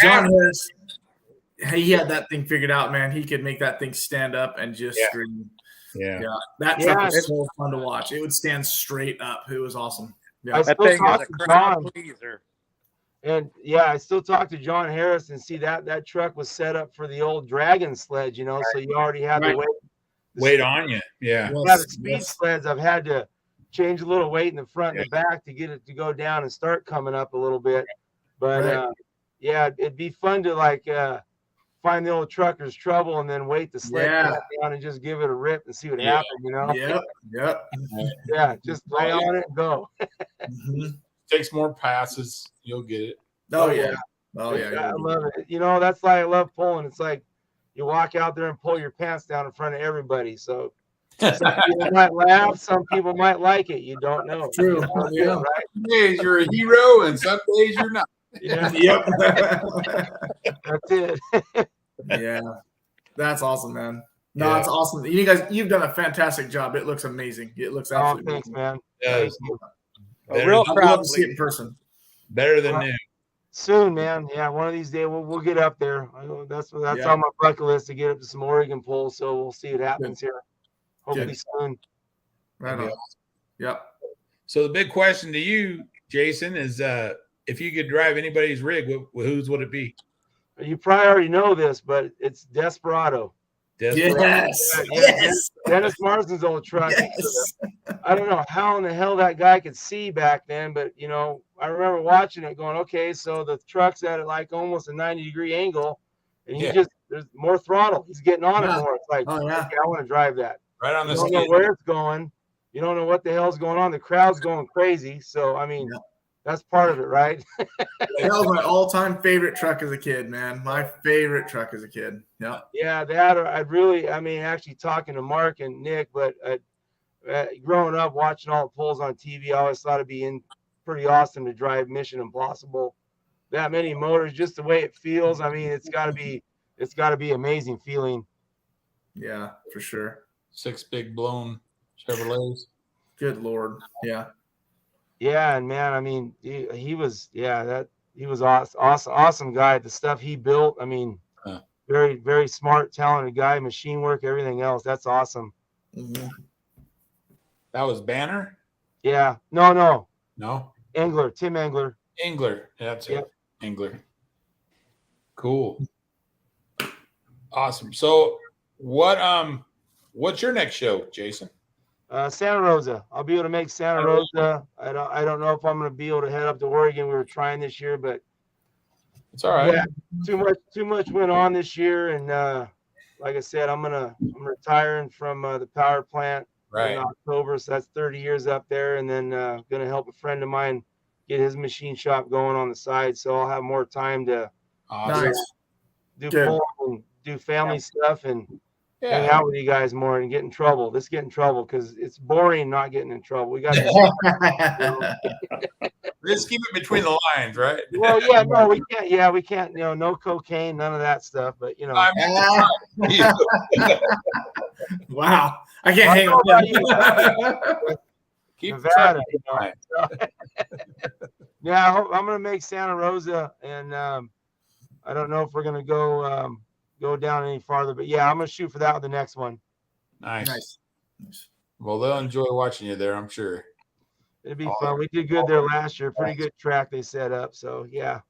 Speaker 3: John Harris, he had that thing figured out, man. He could make that thing stand up and just scream.
Speaker 1: Yeah.
Speaker 3: That truck was so fun to watch. It would stand straight up. It was awesome. Yeah.
Speaker 2: That thing is a crowd pleaser.
Speaker 4: And I still talk to John Harris and see that truck was set up for the old Dragon sledge, so you already had the
Speaker 1: weight on you. Yeah.
Speaker 4: The speed sleds, I've had to change a little weight in the front and the back to get it to go down and start coming up a little bit. But it'd be fun to find the old trucker's trouble and then weight the sled down and just give it a rip and see what happens,
Speaker 3: Yep.
Speaker 4: Yeah, just lay on it and go.
Speaker 1: Takes more passes, you'll get it.
Speaker 3: Oh yeah.
Speaker 4: I love it. That's why I love pulling. It's like you walk out there and pull your pants down in front of everybody. So some people might laugh, some people might like it. You don't know.
Speaker 3: True.
Speaker 1: Some days you're a hero and some days you're not.
Speaker 3: Yep.
Speaker 4: That's it.
Speaker 3: Yeah. That's awesome, man. No, it's awesome. You guys, you've done a fantastic job. It looks amazing. It looks absolutely
Speaker 4: thanks, man.
Speaker 1: Yeah,
Speaker 2: a real crowd
Speaker 3: to see it in person.
Speaker 1: Better than new.
Speaker 4: Soon, man. Yeah, one of these days we'll get up there. That's on my bucket list to get up to some Oregon polls. So we'll see what happens here. Hopefully soon.
Speaker 3: Right on. Yep.
Speaker 1: So the big question to you, Jason, is if you could drive anybody's rig, whose would it be?
Speaker 4: You probably already know this, but it's Desperado.
Speaker 3: Yes.
Speaker 4: Dennis Marsden's old truck.
Speaker 3: Yes.
Speaker 4: I don't know how in the hell that guy could see back then, but I remember watching it going, okay, so the truck's at like almost a 90-degree angle, and there's more throttle. He's getting on it more. It's like, okay, I want to drive that.
Speaker 1: Right on the
Speaker 4: You don't know where it's going. You don't know what the hell's going on. The crowd's going crazy. So, I mean, that's part of it, right?
Speaker 3: That was my all-time favorite truck as a kid, man. My favorite truck as a kid. Yeah.
Speaker 4: Yeah, actually talking to Mark and Nick, but growing up watching all the pulls on TV, I always thought it'd be pretty awesome to drive Mission Impossible. That many motors, just the way it feels. I mean, it's got to be amazing feeling.
Speaker 3: Yeah, for sure.
Speaker 1: 6 big blown Chevrolets.
Speaker 3: Good Lord. Yeah.
Speaker 4: Yeah, and man, I mean, he was awesome guy. The stuff he built, I mean, very, very smart, talented guy, machine work, everything else. That's awesome.
Speaker 3: Mm-hmm.
Speaker 1: That was Banner?
Speaker 4: Yeah. No.
Speaker 3: Engler.
Speaker 4: Tim Engler.
Speaker 1: Engler. That's it. Engler. Cool. Awesome. So what's your next show, Jason?
Speaker 4: Santa Rosa. I'll be able to make Santa Rosa. I don't know if I'm going to be able to head up to Oregon. We were trying this year, but
Speaker 1: it's all right.
Speaker 4: Yeah, too much went on this year, and like I said, I'm retiring from the power plant in October, so that's 30 years up there, and then going to help a friend of mine get his machine shop going on the side, so I'll have more time to do pull and do family stuff and hang out with you guys more and get in trouble. Let's get in trouble because it's boring not getting in trouble. We got to
Speaker 1: Let's keep it between the lines, right?
Speaker 4: Well, yeah, no, we can't. Yeah, we can't. No cocaine, none of that stuff. But
Speaker 3: wow, I can't hang on that.
Speaker 1: Keep
Speaker 4: Nevada. Yeah, I'm gonna make Santa Rosa, and I don't know if we're gonna go down any farther, but yeah, I'm gonna shoot for that with the next one.
Speaker 1: Nice. Well, they'll enjoy watching you there, I'm sure.
Speaker 4: It'd be fun. We did good there last year. Pretty good track they set up. So yeah.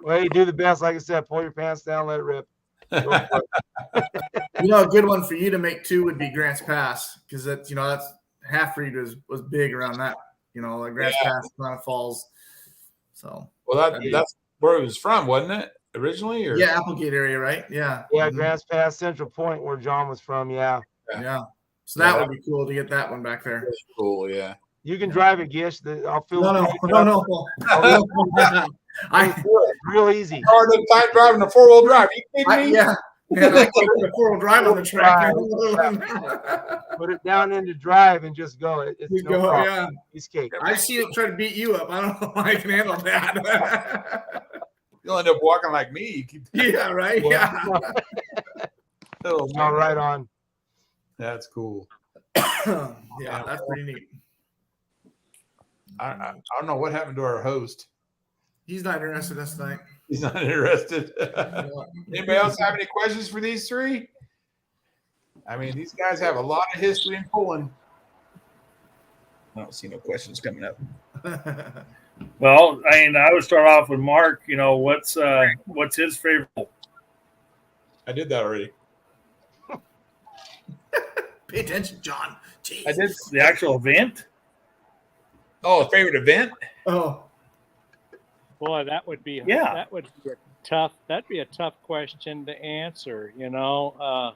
Speaker 4: Well, you do the best. Like I said, pull your pants down, let it rip.
Speaker 3: A good one for you to make too would be Grants Pass, because that's Halfbreed was big around that. Like Grants Pass, Atlanta Falls. So
Speaker 1: that's where it was from, wasn't it? Originally, or
Speaker 3: Applegate area, right? Yeah.
Speaker 4: Grants Pass, Central Point, where John was from. Yeah.
Speaker 3: So that would be cool to get that one back there.
Speaker 1: Cool, yeah.
Speaker 4: You can drive it, Gish. I'll feel
Speaker 3: no.
Speaker 4: Real easy.
Speaker 1: Hard time driving a 4-wheel drive. You kidding me?
Speaker 3: I put the 4-wheel drive on the track.
Speaker 4: Put it down into drive and just go. It's no problem. Piece of cake.
Speaker 3: I see it try to beat you up. I don't know if I can handle that.
Speaker 1: You'll end up walking like me.
Speaker 3: Yeah, right. Yeah.
Speaker 1: Oh,
Speaker 4: All right on.
Speaker 1: That's cool.
Speaker 3: Yeah, that's pretty neat.
Speaker 1: I don't know what happened to our host.
Speaker 3: He's not interested this night.
Speaker 1: He's not interested. Anybody else have any questions for these three? I mean, these guys have a lot of history in pulling. I don't see no questions coming up.
Speaker 6: Well, I mean, I would start off with Mark. You know, what's his favorite?
Speaker 1: I did that already.
Speaker 3: Pay attention, John. Jeez.
Speaker 1: I did.
Speaker 6: The actual event?
Speaker 1: Oh, favorite event?
Speaker 3: Oh,
Speaker 2: Boy, that would be
Speaker 6: Yeah.
Speaker 2: That would be a tough. That'd be a tough question to answer. You know,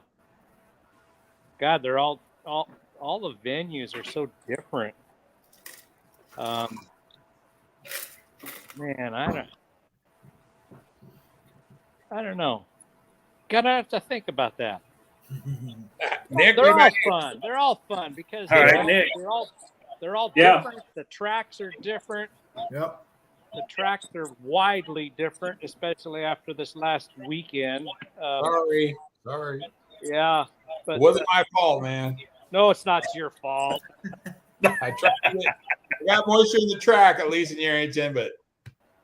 Speaker 2: God, they're all the venues are so different. Man, I don't know. Gotta have to think about that.
Speaker 1: Nick,
Speaker 2: They're all fun. They're all fun because
Speaker 6: All right, Nick.
Speaker 2: they're all
Speaker 5: Yeah.
Speaker 2: different. The tracks are different.
Speaker 3: yep.
Speaker 2: The tracks are widely different, especially after this last weekend.
Speaker 1: Sorry.
Speaker 2: Yeah,
Speaker 1: It
Speaker 2: but
Speaker 1: wasn't my fault, man.
Speaker 2: no, it's not your fault.
Speaker 1: I tried to get, I got moisture in the track, at least in year 810, but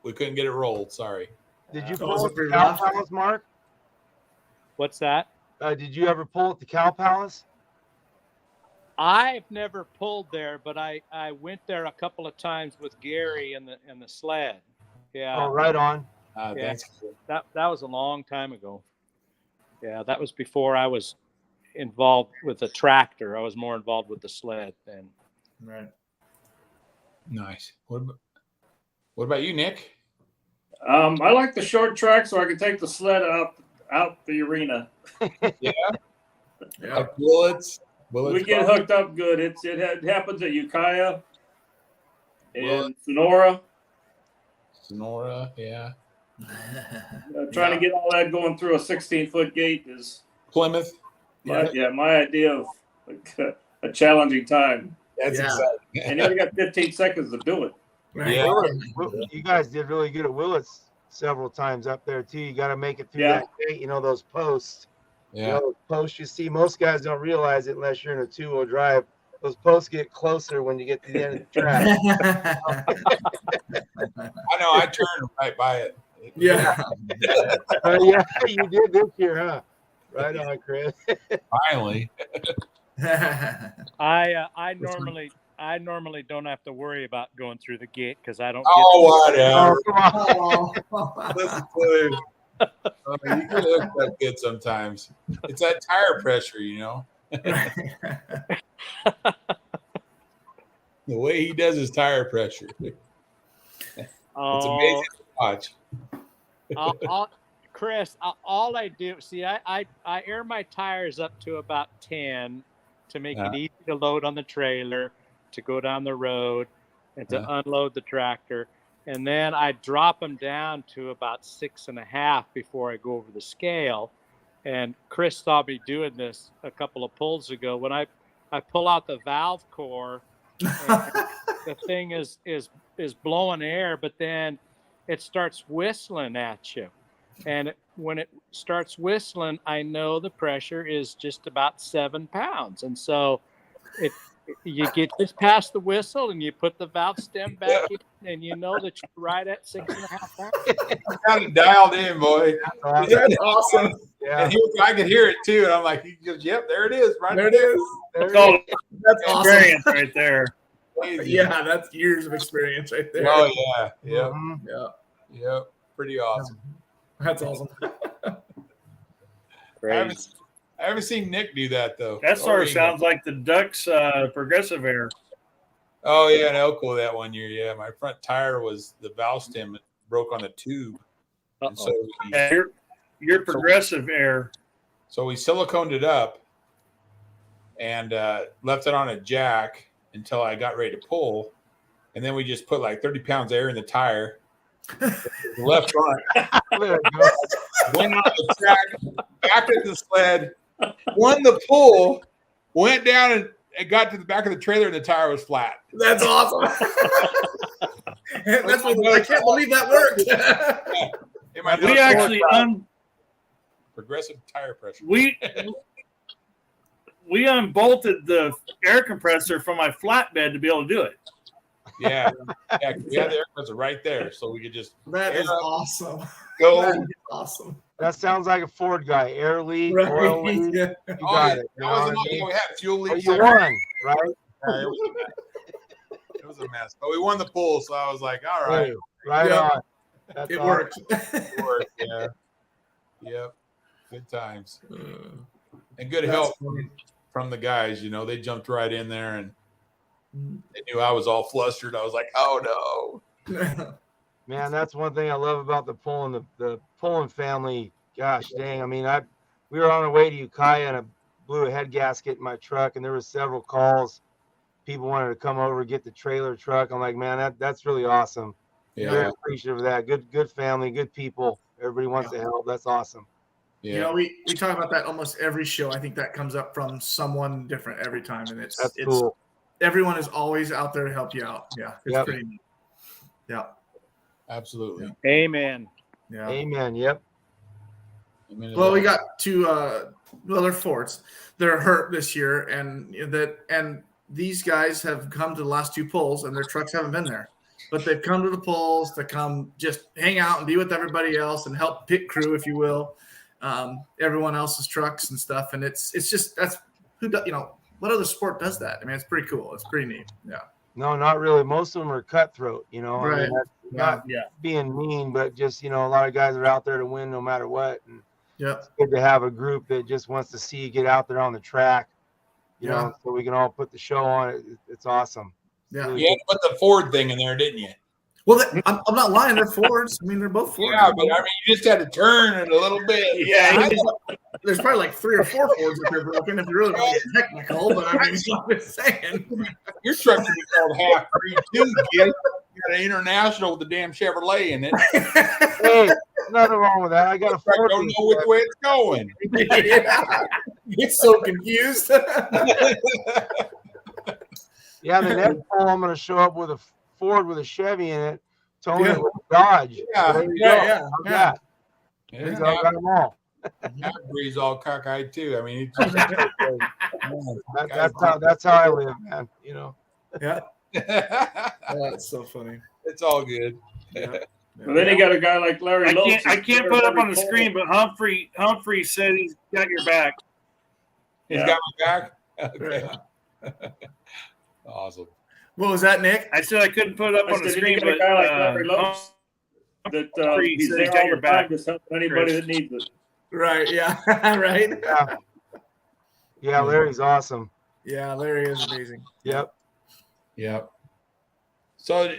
Speaker 1: we couldn't get it rolled. Sorry.
Speaker 4: Did you
Speaker 3: Oh,
Speaker 4: pull
Speaker 3: is
Speaker 4: at
Speaker 3: it
Speaker 4: the
Speaker 3: pretty
Speaker 4: Cow
Speaker 3: rough?
Speaker 4: Palace, Mark?
Speaker 2: What's that?
Speaker 4: Did you ever pull at the Cow Palace?
Speaker 2: I've never pulled there, but I went there a couple of times with Gary and the sled. Yeah,
Speaker 4: Oh, right on.
Speaker 2: Yeah.
Speaker 1: Thanks.
Speaker 2: that was a long time ago. Yeah, that was before I was involved with the tractor. I was more involved with the sled then.
Speaker 3: Right.
Speaker 1: Nice. What about you, Nick?
Speaker 5: I like the short track so I can take the sled out the arena.
Speaker 3: Yeah.
Speaker 1: Like bullets.
Speaker 5: We get hooked up good. It happens at Ukiah
Speaker 1: Well,
Speaker 5: and Sonora.
Speaker 1: Yeah.
Speaker 5: Trying to get all that going through a 16-foot gate is
Speaker 1: Plymouth.
Speaker 5: my idea of a challenging time.
Speaker 1: That's
Speaker 3: Yeah.
Speaker 1: exciting.
Speaker 5: And you only got 15 seconds to do it.
Speaker 3: Right.
Speaker 1: Yeah.
Speaker 4: You guys did really good at Willits several times up there too. You got to make it through
Speaker 5: Yeah.
Speaker 4: that gate. You know those posts. You
Speaker 1: Yeah.
Speaker 4: know, those posts you see. Most guys don't realize it unless you're in a two-wheel drive. Those posts get closer when you get to the end of the track.
Speaker 1: I know. I turned right by it.
Speaker 3: Yeah.
Speaker 4: Yeah, you did this year, huh? Right on, Chris.
Speaker 1: Finally.
Speaker 2: I normally don't have to worry about going through the gate because I don't.
Speaker 1: Oh, whatever.
Speaker 4: Oh, come on.
Speaker 1: Listen to him. You can hook that good sometimes. It's that tire pressure, you know. The way he does his tire pressure. It's amazing to watch.
Speaker 2: Chris, all I do, see, I air my tires up to about 10 to make it easy to load on the trailer, to go down the road, and to unload the tractor. And then I drop them down to about 6.5 before I go over the scale. And Chris saw me doing this a couple of pulls ago. When I pull out the valve core, the thing is blowing air, but then it starts whistling at you. And when it starts whistling, I know the pressure is just about 7 pounds. And so you get just past the whistle and you put the valve stem back in, and you know that you're right at 6.5 pounds.
Speaker 1: I got it dialed in, boy.
Speaker 3: That's awesome.
Speaker 4: Yeah,
Speaker 1: And I could hear it too. And I'm like, he goes, yep, there it is. Right
Speaker 3: There it is.
Speaker 6: It's called
Speaker 3: That's awesome.
Speaker 6: experience right there.
Speaker 1: Crazy.
Speaker 3: Yeah, that's years of experience right there.
Speaker 1: Oh, yeah. Yep.
Speaker 4: Mhm.
Speaker 3: Yeah.
Speaker 1: Yep. Pretty awesome.
Speaker 3: That's awesome.
Speaker 1: I haven't seen Nick do that, though.
Speaker 6: That sort of
Speaker 1: Or
Speaker 6: sounds like the Ducks progressive air.
Speaker 1: Oh, yeah, in Elko that one year. Yeah, my front tire was the valve stem broke on the tube. And so
Speaker 6: Your progressive air.
Speaker 1: So we siliconed it up and left it on a jack until I got ready to pull. And then we just put like 30 pounds of air in the tire. Left front.
Speaker 4: There it goes.
Speaker 1: Went on the track, back at the sled, won the pull, went down and got to the back of the trailer and the tire was flat.
Speaker 3: That's awesome. That's what, I can't believe that worked.
Speaker 1: In my
Speaker 6: We actually
Speaker 1: Progressive tire pressure.
Speaker 6: We unbolted the air compressor from my flatbed to be able to do it.
Speaker 1: Yeah. We had the air compressor right there, so we could just
Speaker 3: That is awesome.
Speaker 1: go.
Speaker 3: That is awesome.
Speaker 4: That sounds like a Ford guy. Air leak,
Speaker 3: Right.
Speaker 4: oil leak.
Speaker 3: Yeah.
Speaker 4: You got it. You
Speaker 1: That
Speaker 4: know
Speaker 1: was
Speaker 4: what I
Speaker 1: another
Speaker 4: mean?
Speaker 1: one. We had fuel
Speaker 4: But
Speaker 1: leaks.
Speaker 4: you won, right?
Speaker 1: Yeah, it was a mess. But we won the pool, so I was like, all right.
Speaker 4: Hey, right
Speaker 3: Yep.
Speaker 4: on. That's
Speaker 3: It
Speaker 4: awesome.
Speaker 3: worked.
Speaker 1: It worked, yeah. Yep. Good times. And good
Speaker 3: That's
Speaker 1: help
Speaker 3: funny.
Speaker 1: from the guys. They jumped right in there and they knew I was all flustered. I was like, oh no.
Speaker 4: Man, that's one thing I love about the Pullen family. Gosh dang. I mean, we were on our way to Ukiah and I blew a head gasket in my truck and there was several calls. People wanted to come over, get the trailer truck. I'm like, man, that's really awesome. Very appreciative of that. Good family, good people. Everybody wants to help. That's awesome.
Speaker 1: Yeah.
Speaker 3: We talk about that almost every show. I think that comes up from someone different every time. And it's
Speaker 4: Cool.
Speaker 3: Everyone is always out there to help you out. Yeah. It's pretty neat. Yeah.
Speaker 1: Absolutely.
Speaker 2: Amen.
Speaker 3: Yeah.
Speaker 4: Amen. Yep.
Speaker 3: Well, we got two they're Fords. They're hurt this year, and these guys have come to the last two polls, and their trucks haven't been there. But they've come to the polls to come just hang out and be with everybody else and help pit crew, if you will, everyone else's trucks and stuff. And it's just that's who does, what other sport does that? I mean, it's pretty cool. It's pretty neat. Yeah.
Speaker 4: No, not really. Most of them are cutthroat. I
Speaker 3: Right.
Speaker 4: mean, that's not being mean, but just a lot of guys are out there to win no matter what. And it's good to have a group that just wants to see you get out there on the track. So we can all put the show on. It's awesome.
Speaker 3: Yeah.
Speaker 4: Really
Speaker 1: You had to put the Ford thing in there, didn't you?
Speaker 3: Well, I'm not lying. They're Fords. I mean, they're both Fords.
Speaker 1: Yeah, but I mean, you just had to turn it a little bit.
Speaker 5: Yeah.
Speaker 3: There's probably like 3 or 4 Fords if they're broken, if you really want to get technical. But I mean, I'm just saying.
Speaker 1: Your truck should be called Halfbreed too, kid. You got an International with the damn Chevrolet in it.
Speaker 4: Hey, nothing wrong with that. I got a
Speaker 1: I
Speaker 4: Ford.
Speaker 1: don't know which way it's going.
Speaker 3: Get so confused.
Speaker 4: Yeah, the next poll I'm going to show up with a Ford with a Chevy in it, Tony with a Dodge.
Speaker 1: Yeah,
Speaker 4: So there you go. How's that?
Speaker 1: Yeah.
Speaker 4: So I got them all.
Speaker 1: Halfbreed's all cockeyed too. I mean,
Speaker 4: That's how I live, man.
Speaker 3: Yeah. Oh, that's so funny.
Speaker 1: it's all good.
Speaker 3: Yeah.
Speaker 5: And then you got a guy like Larry Lopes.
Speaker 6: I can't put up on the screen, but Humphrey said he's got your back.
Speaker 1: He's got my back. Okay. Awesome.
Speaker 3: What was that, Nick?
Speaker 6: I said I couldn't put it up on the screen,
Speaker 5: got a
Speaker 6: but
Speaker 5: guy like Larry Lopes that
Speaker 6: Humphrey
Speaker 5: he's
Speaker 6: said
Speaker 5: there
Speaker 6: he's got
Speaker 5: all
Speaker 6: your
Speaker 5: the
Speaker 6: back,
Speaker 5: time to help anybody that needs it.
Speaker 3: Right. Yeah. Right.
Speaker 4: Yeah, Larry's awesome.
Speaker 3: Yeah, Larry is amazing.
Speaker 4: Yep.
Speaker 1: Yep. So,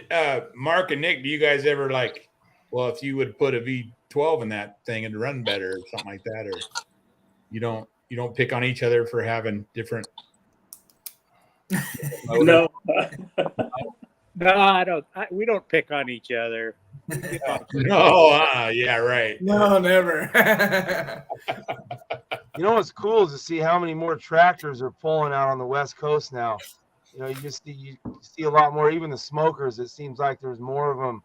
Speaker 1: Mark and Nick, do you guys ever if you would put a V12 in that thing it'd run better or something like that, or you don't pick on each other for having different?
Speaker 5: No.
Speaker 2: No, I don't. We don't pick on each other.
Speaker 1: No, yeah, right.
Speaker 3: No, never.
Speaker 4: What's cool is to see how many more tractors are pulling out on the West Coast now. You see a lot more. Even the smokers, it seems like there's more of them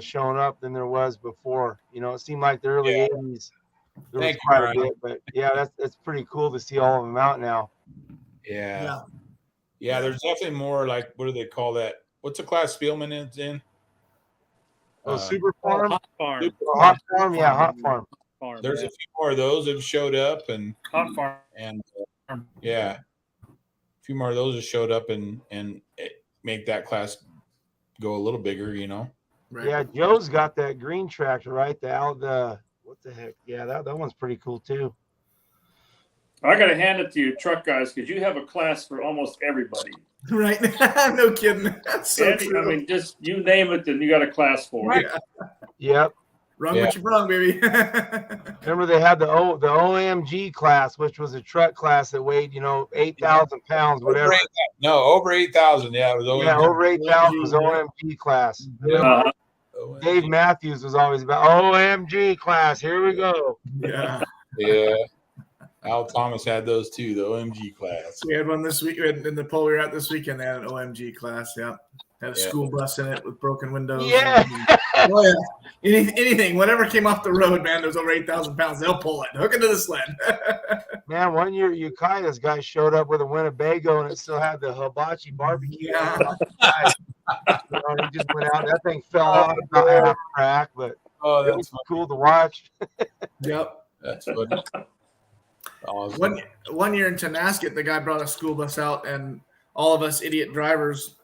Speaker 4: showing up than there was before. It seemed like the early 80s there was quite a bit, but yeah, that's pretty cool to see all of them out now.
Speaker 1: Yeah. There's definitely more. Like, what do they call that? What's the class Spielman is in?
Speaker 4: Super Farm,
Speaker 2: Hot farm.
Speaker 4: Hot Farm, yeah, Hot Farm.
Speaker 1: There's a few more of those that have showed up, and
Speaker 6: Hot farm.
Speaker 1: and a few more of those have showed up and make that class go a little bigger.
Speaker 3: Right.
Speaker 4: Yeah, Joe's got that green tractor, right? The what the heck? Yeah, that one's pretty cool too.
Speaker 5: I got to hand it to you, truck guys, because you have a class for almost everybody.
Speaker 3: Right. No kidding. That's so true.
Speaker 5: I mean, just you name it, and you got a class for it.
Speaker 4: Yep.
Speaker 3: Run what you brung, baby.
Speaker 4: Remember they had the OMG class, which was a truck class that weighed 8,000 pounds, whatever.
Speaker 1: Over 8,000. Yeah, it was over.
Speaker 4: Yeah, over 8,000 was OMG class. Dave Matthews was always about OMG class. Here we go.
Speaker 3: Yeah.
Speaker 1: Yeah. Al Thomas had those too, the OMG class.
Speaker 3: We had one this week in the poll we were at this weekend. They had an OMG class. Yeah. Had a school bus in it with broken windows.
Speaker 4: Yeah.
Speaker 3: Oh, yeah. Anything, whatever came off the road, man, that was over 8,000 pounds, they'll pull it, hook it to the sled.
Speaker 4: Man, one year Ukiah's guy showed up with a Winnebago and it still had the hibachi barbecue.
Speaker 3: Yeah.
Speaker 4: You know, he just went out. That thing fell off about half crack, but
Speaker 1: Oh,
Speaker 4: it was cool to watch.
Speaker 3: Yep.
Speaker 1: That's funny. Awesome.
Speaker 3: One year in Tenasket, the guy brought a school bus out, and all of us idiot drivers,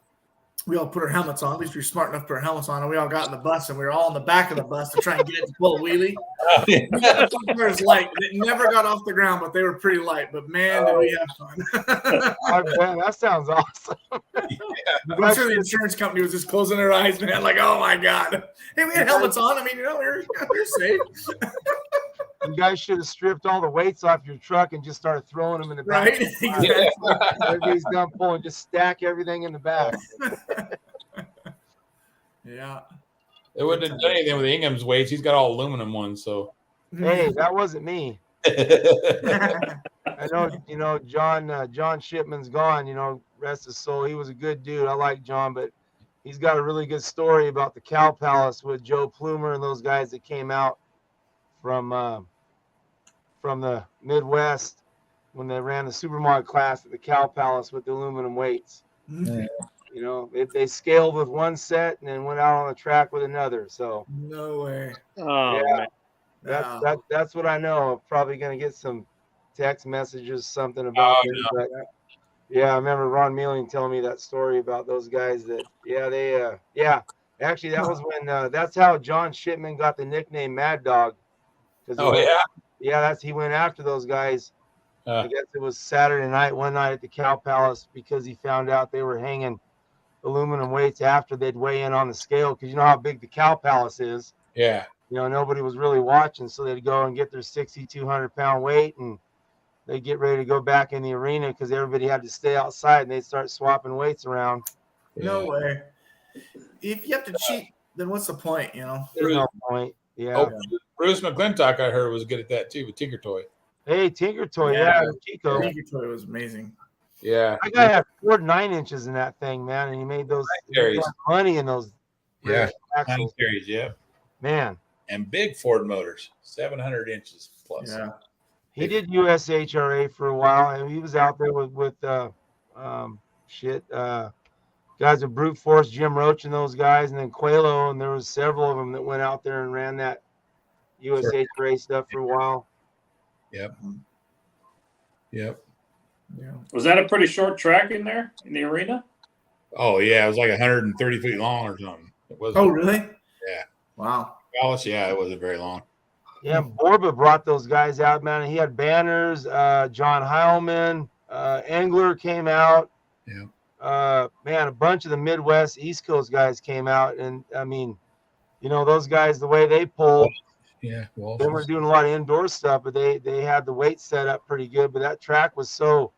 Speaker 3: we all put our helmets on. At least we were smart enough to put our helmets on, and we all got in the bus, and we were all in the back of the bus to try and get it to pull a wheelie. We got the fuckers light. It never got off the ground, but they were pretty light. But man, did we have fun.
Speaker 4: Oh, man, that sounds awesome.
Speaker 3: I'm sure the insurance company was just closing their eyes, man, like, oh my God. Hey, we had helmets on. I mean, we're safe.
Speaker 4: You guys should have stripped all the weights off your truck and just started throwing them in the back.
Speaker 3: Right? Exactly.
Speaker 4: Everybody's done pulling, just stack everything in the back.
Speaker 3: Yeah.
Speaker 1: It wouldn't have done anything with Ingham's weights. He's got all aluminum ones, so.
Speaker 4: Hey, that wasn't me. I know, John Shipman's gone, rest his soul. He was a good dude. I like John, but he's got a really good story about the Cow Palace with Joe Plumer and those guys that came out from the Midwest when they ran the Supermod class at the Cow Palace with the aluminum weights.
Speaker 1: Yeah.
Speaker 4: They scaled with one set and then went out on the track with another. So
Speaker 3: No way.
Speaker 2: Oh,
Speaker 4: yeah,
Speaker 2: man.
Speaker 4: that's what I know. I'm probably gonna get some text messages, something about it.
Speaker 1: no.
Speaker 4: But yeah, I remember Ron Mealing telling me that story about those guys that actually that was when that's how John Shipman got the nickname Mad Dog. He went after those guys. I guess it was Saturday night, one night at the Cow Palace, because he found out they were hanging aluminum weights after they'd weigh in on the scale, because you know how big the Cow Palace is.
Speaker 1: Yeah.
Speaker 4: Nobody was really watching, so they'd go and get their 6,200-pound weight, and they'd get ready to go back in the arena because everybody had to stay outside, and they'd start swapping weights around.
Speaker 3: No way. If you have to cheat, then what's the point,
Speaker 4: There's no point. Yeah.
Speaker 1: Oh, Bruce McClintock, I heard, was good at that too with Tinker Toy.
Speaker 4: Hey, Tinker Toy, Chico.
Speaker 3: Tinker Toy was amazing.
Speaker 1: Yeah.
Speaker 4: I got 4 9-inches in that thing, man, and he made those money in those.
Speaker 1: Yeah.
Speaker 4: Axles.
Speaker 1: Series, yeah.
Speaker 4: Man.
Speaker 1: And big Ford motors, 700 inches plus.
Speaker 3: Yeah.
Speaker 4: He did USHRA for a while, and he was out there with guys with Brute Force, Jim Roach and those guys, and then Quelo, and there was several of them that went out there and ran that USHRA stuff for a while.
Speaker 1: Yep.
Speaker 3: Yeah.
Speaker 5: Was that a pretty short track in there in the arena?
Speaker 1: Oh yeah, it was like 130 feet long or something. It wasn't.
Speaker 3: Oh really?
Speaker 1: Yeah.
Speaker 3: Wow.
Speaker 1: Dallas, yeah, it wasn't very long.
Speaker 4: Yeah, Borba brought those guys out, man. And he had banners. John Heilman, Engler came out.
Speaker 1: Yeah.
Speaker 4: Man, a bunch of the Midwest, East Coast guys came out, and I mean, those guys, the way they pulled.
Speaker 1: Yeah, well,
Speaker 4: they weren't doing a lot of indoor stuff, but they had the weight set up pretty good. But that track was so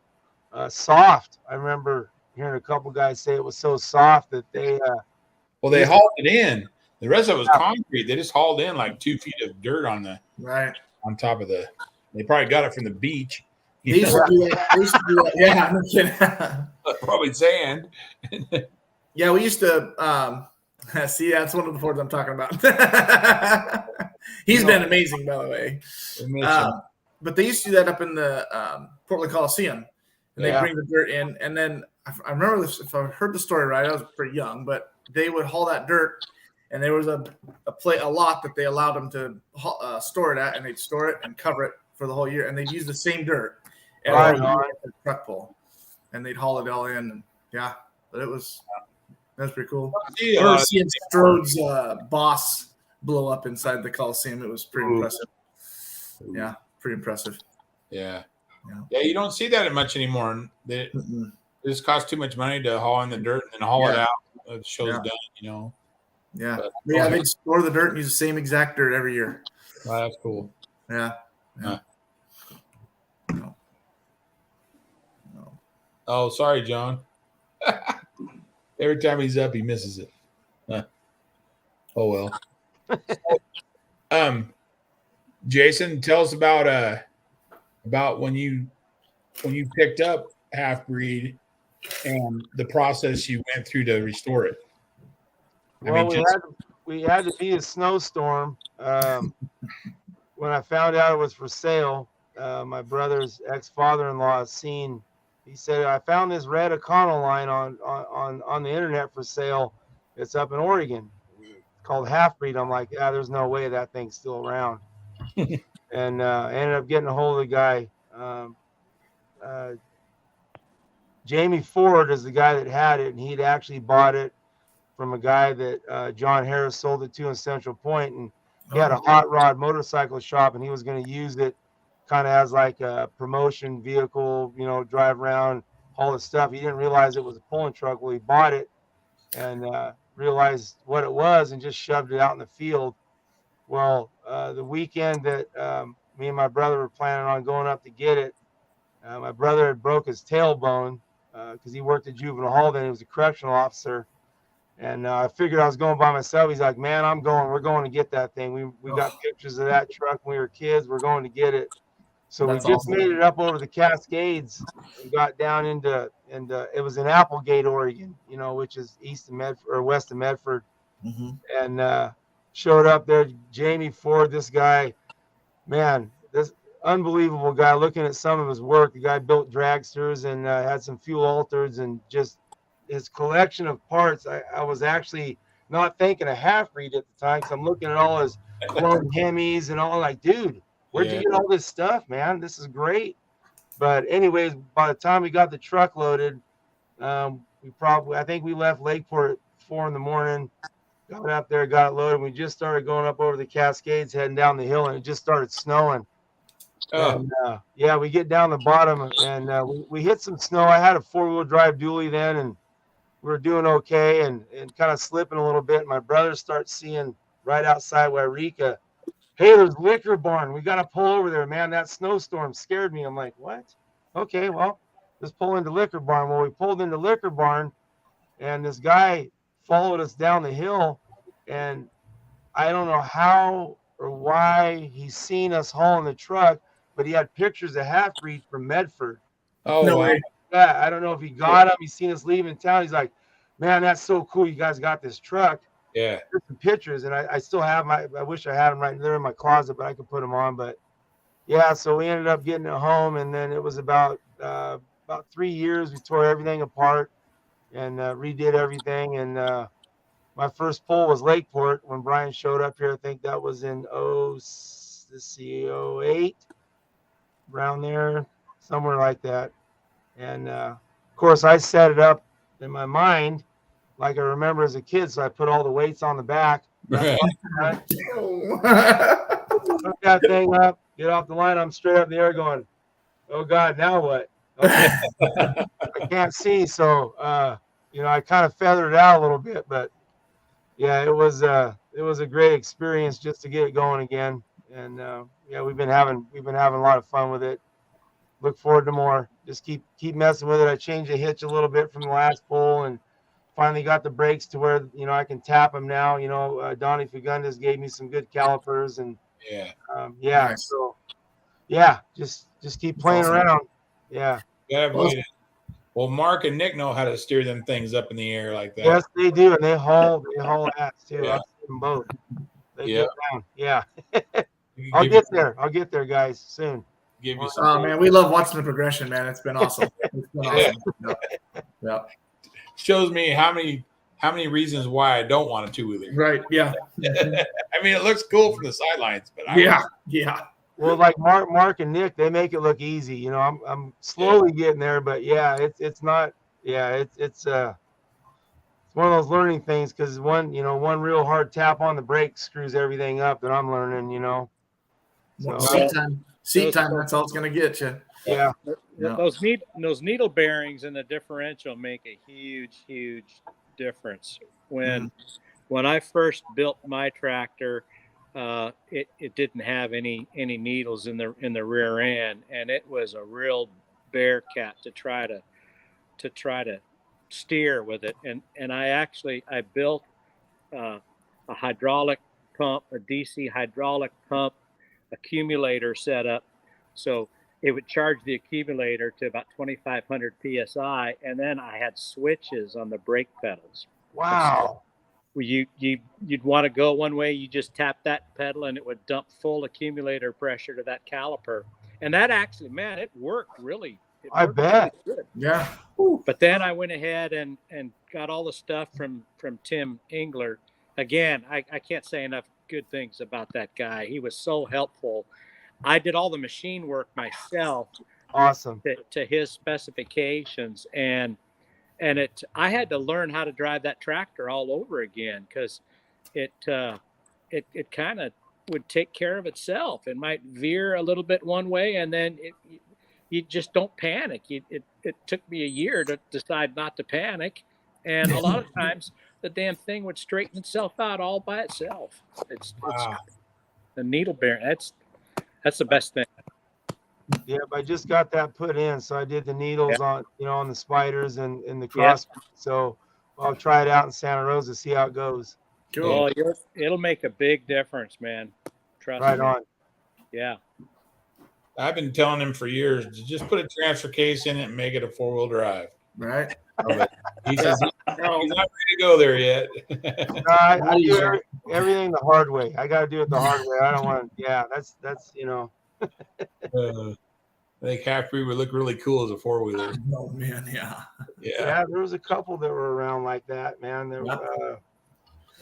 Speaker 4: soft. I remember hearing a couple guys say it was so soft that they
Speaker 1: hauled it in. The rest of it was concrete. They just hauled in like 2 feet of dirt on top of the. They probably got it from the beach.
Speaker 3: They used to do that. Yeah, no kidding.
Speaker 1: Probably sand.
Speaker 3: Yeah, we used to. See, that's one of the Fords I'm talking about. He's been amazing, by the way. But they used to do that up in the Portland Coliseum, and they bring the dirt in. And then I remember this, if I heard the story right, I was pretty young, but they would haul that dirt, and there was a lot that they allowed them to store it at, and they'd store it and cover it for the whole year, and they'd use the same dirt every year at the truck pull, and they'd haul it all in. And but it was. That's pretty cool. I remember seeing Strode's boss blow up inside the Coliseum. It was pretty impressive. Yeah, pretty impressive.
Speaker 1: Yeah, you don't see that much anymore. It just costs too much money to haul in the dirt and then haul it out. The show's done,
Speaker 3: Yeah, but, they'd store the dirt and use the same exact dirt every year.
Speaker 1: Wow, that's cool.
Speaker 3: Yeah.
Speaker 1: No. Oh, sorry, John. Every time he's up, he misses it. Oh well. Jason, tell us about when you picked up Halfbreed and the process you went through to restore it.
Speaker 4: Well, we had to beat a snowstorm. When I found out it was for sale, my brother's ex-father-in-law seen. He said, "I found this red Econoline on the internet for sale. It's up in Oregon, called Halfbreed." I'm like, "Yeah, there's no way that thing's still around." And I ended up getting a hold of the guy. Jamie Ford is the guy that had it, and he'd actually bought it from a guy that John Harris sold it to in Central Point, and he had a hot rod motorcycle shop, and he was going to use it kind of as like a promotion vehicle, drive around, haul the stuff. He didn't realize it was a pulling truck. Well, he bought it and realized what it was and just shoved it out in the field. Well, the weekend that me and my brother were planning on going up to get it, my brother had broke his tailbone because he worked at juvenile hall then. He was a correctional officer. And I figured I was going by myself. He's like, "Man, I'm going. We're going to get that thing. We got pictures of that truck when we were kids. We're going to get it." So
Speaker 3: That's
Speaker 4: we just
Speaker 3: awesome.
Speaker 4: made it up over the Cascades and got down into, and it was in Applegate, Oregon, which is east of Medford or west of Medford.
Speaker 3: Mhm.
Speaker 4: And showed up there. Jamie Ford, this guy, man, this unbelievable guy. Looking at some of his work, the guy built dragsters and had some fuel alters and just his collection of parts. I was actually not thinking of Halfbreed at the time because I'm looking at all his clone Hemis and all. Like, dude, where'd you get all this stuff, man? This is great. But anyways, by the time we got the truck loaded, I think we left Lakeport at 4 a.m. Got up there, got it loaded. And we just started going up over the Cascades, heading down the hill, and it just started snowing.
Speaker 1: Oh,
Speaker 4: And we get down the bottom, and we hit some snow. I had a 4-wheel drive dually then, and we were doing okay and kind of slipping a little bit. My brother starts seeing right outside Wairika, "Hey, there's Liquor Barn. We got to pull over there, man. That snowstorm scared me." I'm like, "What?" "Okay, well, let's pull into Liquor Barn." Well, we pulled into Liquor Barn, and this guy followed us down the hill, and I don't know how or why he's seen us hauling the truck, but he had pictures of Halfbreed from Medford.
Speaker 1: oh,
Speaker 3: No
Speaker 1: wow.
Speaker 3: way.
Speaker 4: Yeah, I don't know if he got him. He's seen us leaving town. He's like, "Man, that's so cool. You guys got this truck."
Speaker 1: Yeah.
Speaker 4: There's some pictures, and I still have I wish I had them right there in my closet, but I could put them on. But yeah, so we ended up getting it home, and then it was about 3 years. We tore everything apart and redid everything. And my first pull was Lakeport when Brian showed up here. I think that was in 08, around there, somewhere like that. And of course, I set it up in my mind like I remember as a kid. So I put all the weights on the back. Hook that thing up, get off the line. I'm straight up in the air going, "Oh God, now what?" Okay. I can't see. So, I kind of feathered it out a little bit, but yeah, it was a great experience just to get it going again. And we've been having a lot of fun with it. Look forward to more. Just keep messing with it. I changed the hitch a little bit from the last pull and finally got the brakes to where I can tap them now. Donnie Fagundes gave me some good calipers and
Speaker 1: Yeah.
Speaker 3: Nice.
Speaker 4: So yeah, just keep playing
Speaker 3: awesome.
Speaker 4: around. Yeah.
Speaker 1: Well, Mark and Nick know how to steer them things up in the air like that.
Speaker 4: Yes, they do, and they haul ass too.
Speaker 1: Yeah.
Speaker 4: I've seen them both. They
Speaker 1: Yeah.
Speaker 4: get down. Yeah.
Speaker 1: You can
Speaker 4: I'll
Speaker 1: give
Speaker 4: get there, guys, soon.
Speaker 1: you some.
Speaker 3: Oh man, we love watching the progression, man. It's been awesome. It's been awesome. Yeah.
Speaker 1: Shows me how many reasons why I don't want a two-wheeler.
Speaker 3: Right. Yeah.
Speaker 1: I mean, it looks cool from the sidelines, but
Speaker 3: Yeah.
Speaker 4: Well, like Mark and Nick, they make it look easy. I'm slowly getting there, but yeah, it's not. Yeah, it's one of those learning things because one real hard tap on the brake screws everything up that I'm learning.
Speaker 3: Seat time. That's all it's gonna get you.
Speaker 4: Yeah.
Speaker 2: Those needle bearings in the differential make a huge difference. When I first built my tractor, it didn't have any needles in the rear end, and it was a real bear cat to try to steer with it. And I built a hydraulic pump, a DC hydraulic pump accumulator setup, so it would charge the accumulator to about 2,500 psi, and then I had switches on the brake pedals.
Speaker 4: Wow.
Speaker 2: you'd want to go one way, you just tap that pedal and it would dump full accumulator pressure to that caliper. And that actually, man, it worked really.
Speaker 4: I bet.
Speaker 2: Really good.
Speaker 3: Yeah.
Speaker 2: But then I went ahead and got all the stuff from Tim Engler. Again, I can't say enough good things about that guy. He was so helpful. I did all the machine work myself.
Speaker 4: Awesome.
Speaker 2: To his specifications, and I had to learn how to drive that tractor all over again, because it kind of would take care of itself. It might veer a little bit one way, and then you just don't panic. It took me a year to decide not to panic, and a lot of times the damn thing would straighten itself out all by itself. It's the needle bearing. That's the best thing.
Speaker 4: Yeah, but I just got that put in, so I did the needles on on the spiders and the cross. So I'll try it out in Santa Rosa, see how it goes.
Speaker 3: Cool.
Speaker 2: Well, it'll make a big difference, man. Trust me.
Speaker 4: Right on.
Speaker 2: Yeah.
Speaker 1: I've been telling him for years to just put a transfer case in it and make it a 4-wheel drive.
Speaker 3: Right.
Speaker 1: He says he's not ready to go there yet.
Speaker 4: No, I do everything the hard way. I got to do it the hard way. I don't want. Yeah, that's
Speaker 1: I think Halfbreed would look really cool as a 4-wheeler.
Speaker 3: Oh man, yeah.
Speaker 4: Yeah, there was a couple that were around like that, man. There was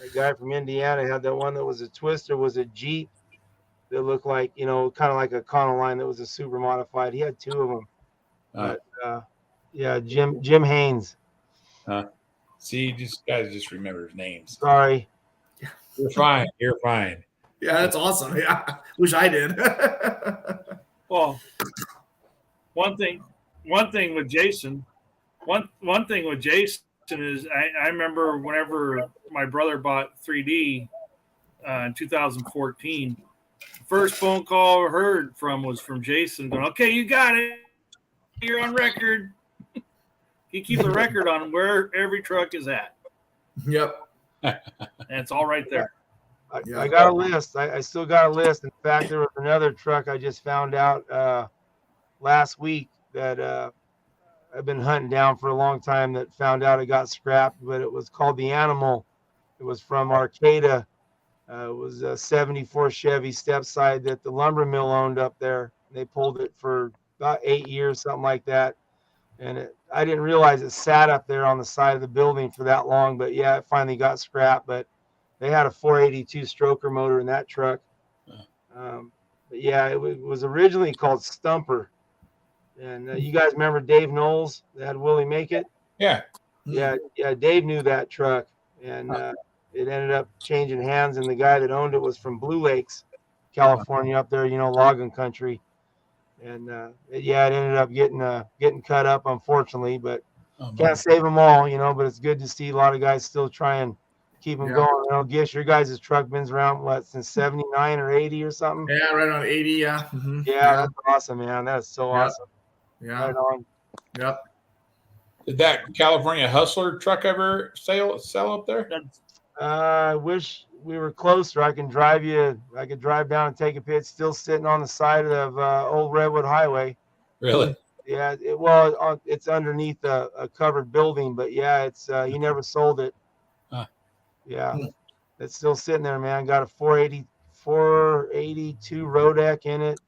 Speaker 4: a guy from Indiana had that one that was a Twister, was a Jeep that looked like, kind of like a Econoline that was a super modified. He had 2 of them. But yeah, Jim Haynes.
Speaker 1: See, guys just remember his names.
Speaker 4: Sorry.
Speaker 1: You're fine. You're fine.
Speaker 3: Yeah, that's awesome. Yeah. Wish I did.
Speaker 6: Well, one thing with Jason, one thing with Jason is I remember whenever my brother bought 3D in 2014, the first phone call I heard was from Jason going, "Okay, you got it. You're on record." He keeps a record on where every truck is at.
Speaker 3: Yep.
Speaker 6: And it's all right there.
Speaker 4: I got a list. I still got a list. In fact, there was another truck I just found out last week that I've been hunting down for a long time, that found out it got scrapped, but it was called the Animal. It was from Arcata. It was a 74 Chevy step side that the lumber mill owned up there. They pulled it for about 8 years, something like that. And I didn't realize it sat up there on the side of the building for that long, but yeah, it finally got scrapped. But they had a 482 stroker motor in that truck. But yeah, it was originally called Stumper. And you guys remember Dave Knowles that had Willie Make It?
Speaker 1: Yeah.
Speaker 4: Yeah, Dave knew that truck. And it ended up changing hands, and the guy that owned it was from Blue Lakes, California, up there, logging country. And it ended up getting cut up, unfortunately, but can't save them all, but it's good to see a lot of guys still try and keep them going. Guess your guys' truck been around since 79 or 80 or something?
Speaker 3: Yeah, right on 80. Yeah. Mm-hmm.
Speaker 4: Yeah, that's awesome, man. That's so awesome.
Speaker 3: Yeah.
Speaker 4: Right on.
Speaker 3: Yep.
Speaker 1: Did that California Hustler truck ever sell up there?
Speaker 4: I wish we were closer. I could drive down and take a pit. Still sitting on the side of Old Redwood Highway.
Speaker 1: Really?
Speaker 4: Yeah. It's underneath a covered building, but yeah, it's he never sold it. Yeah, it's still sitting there, man. Got a 482 Rodec in it.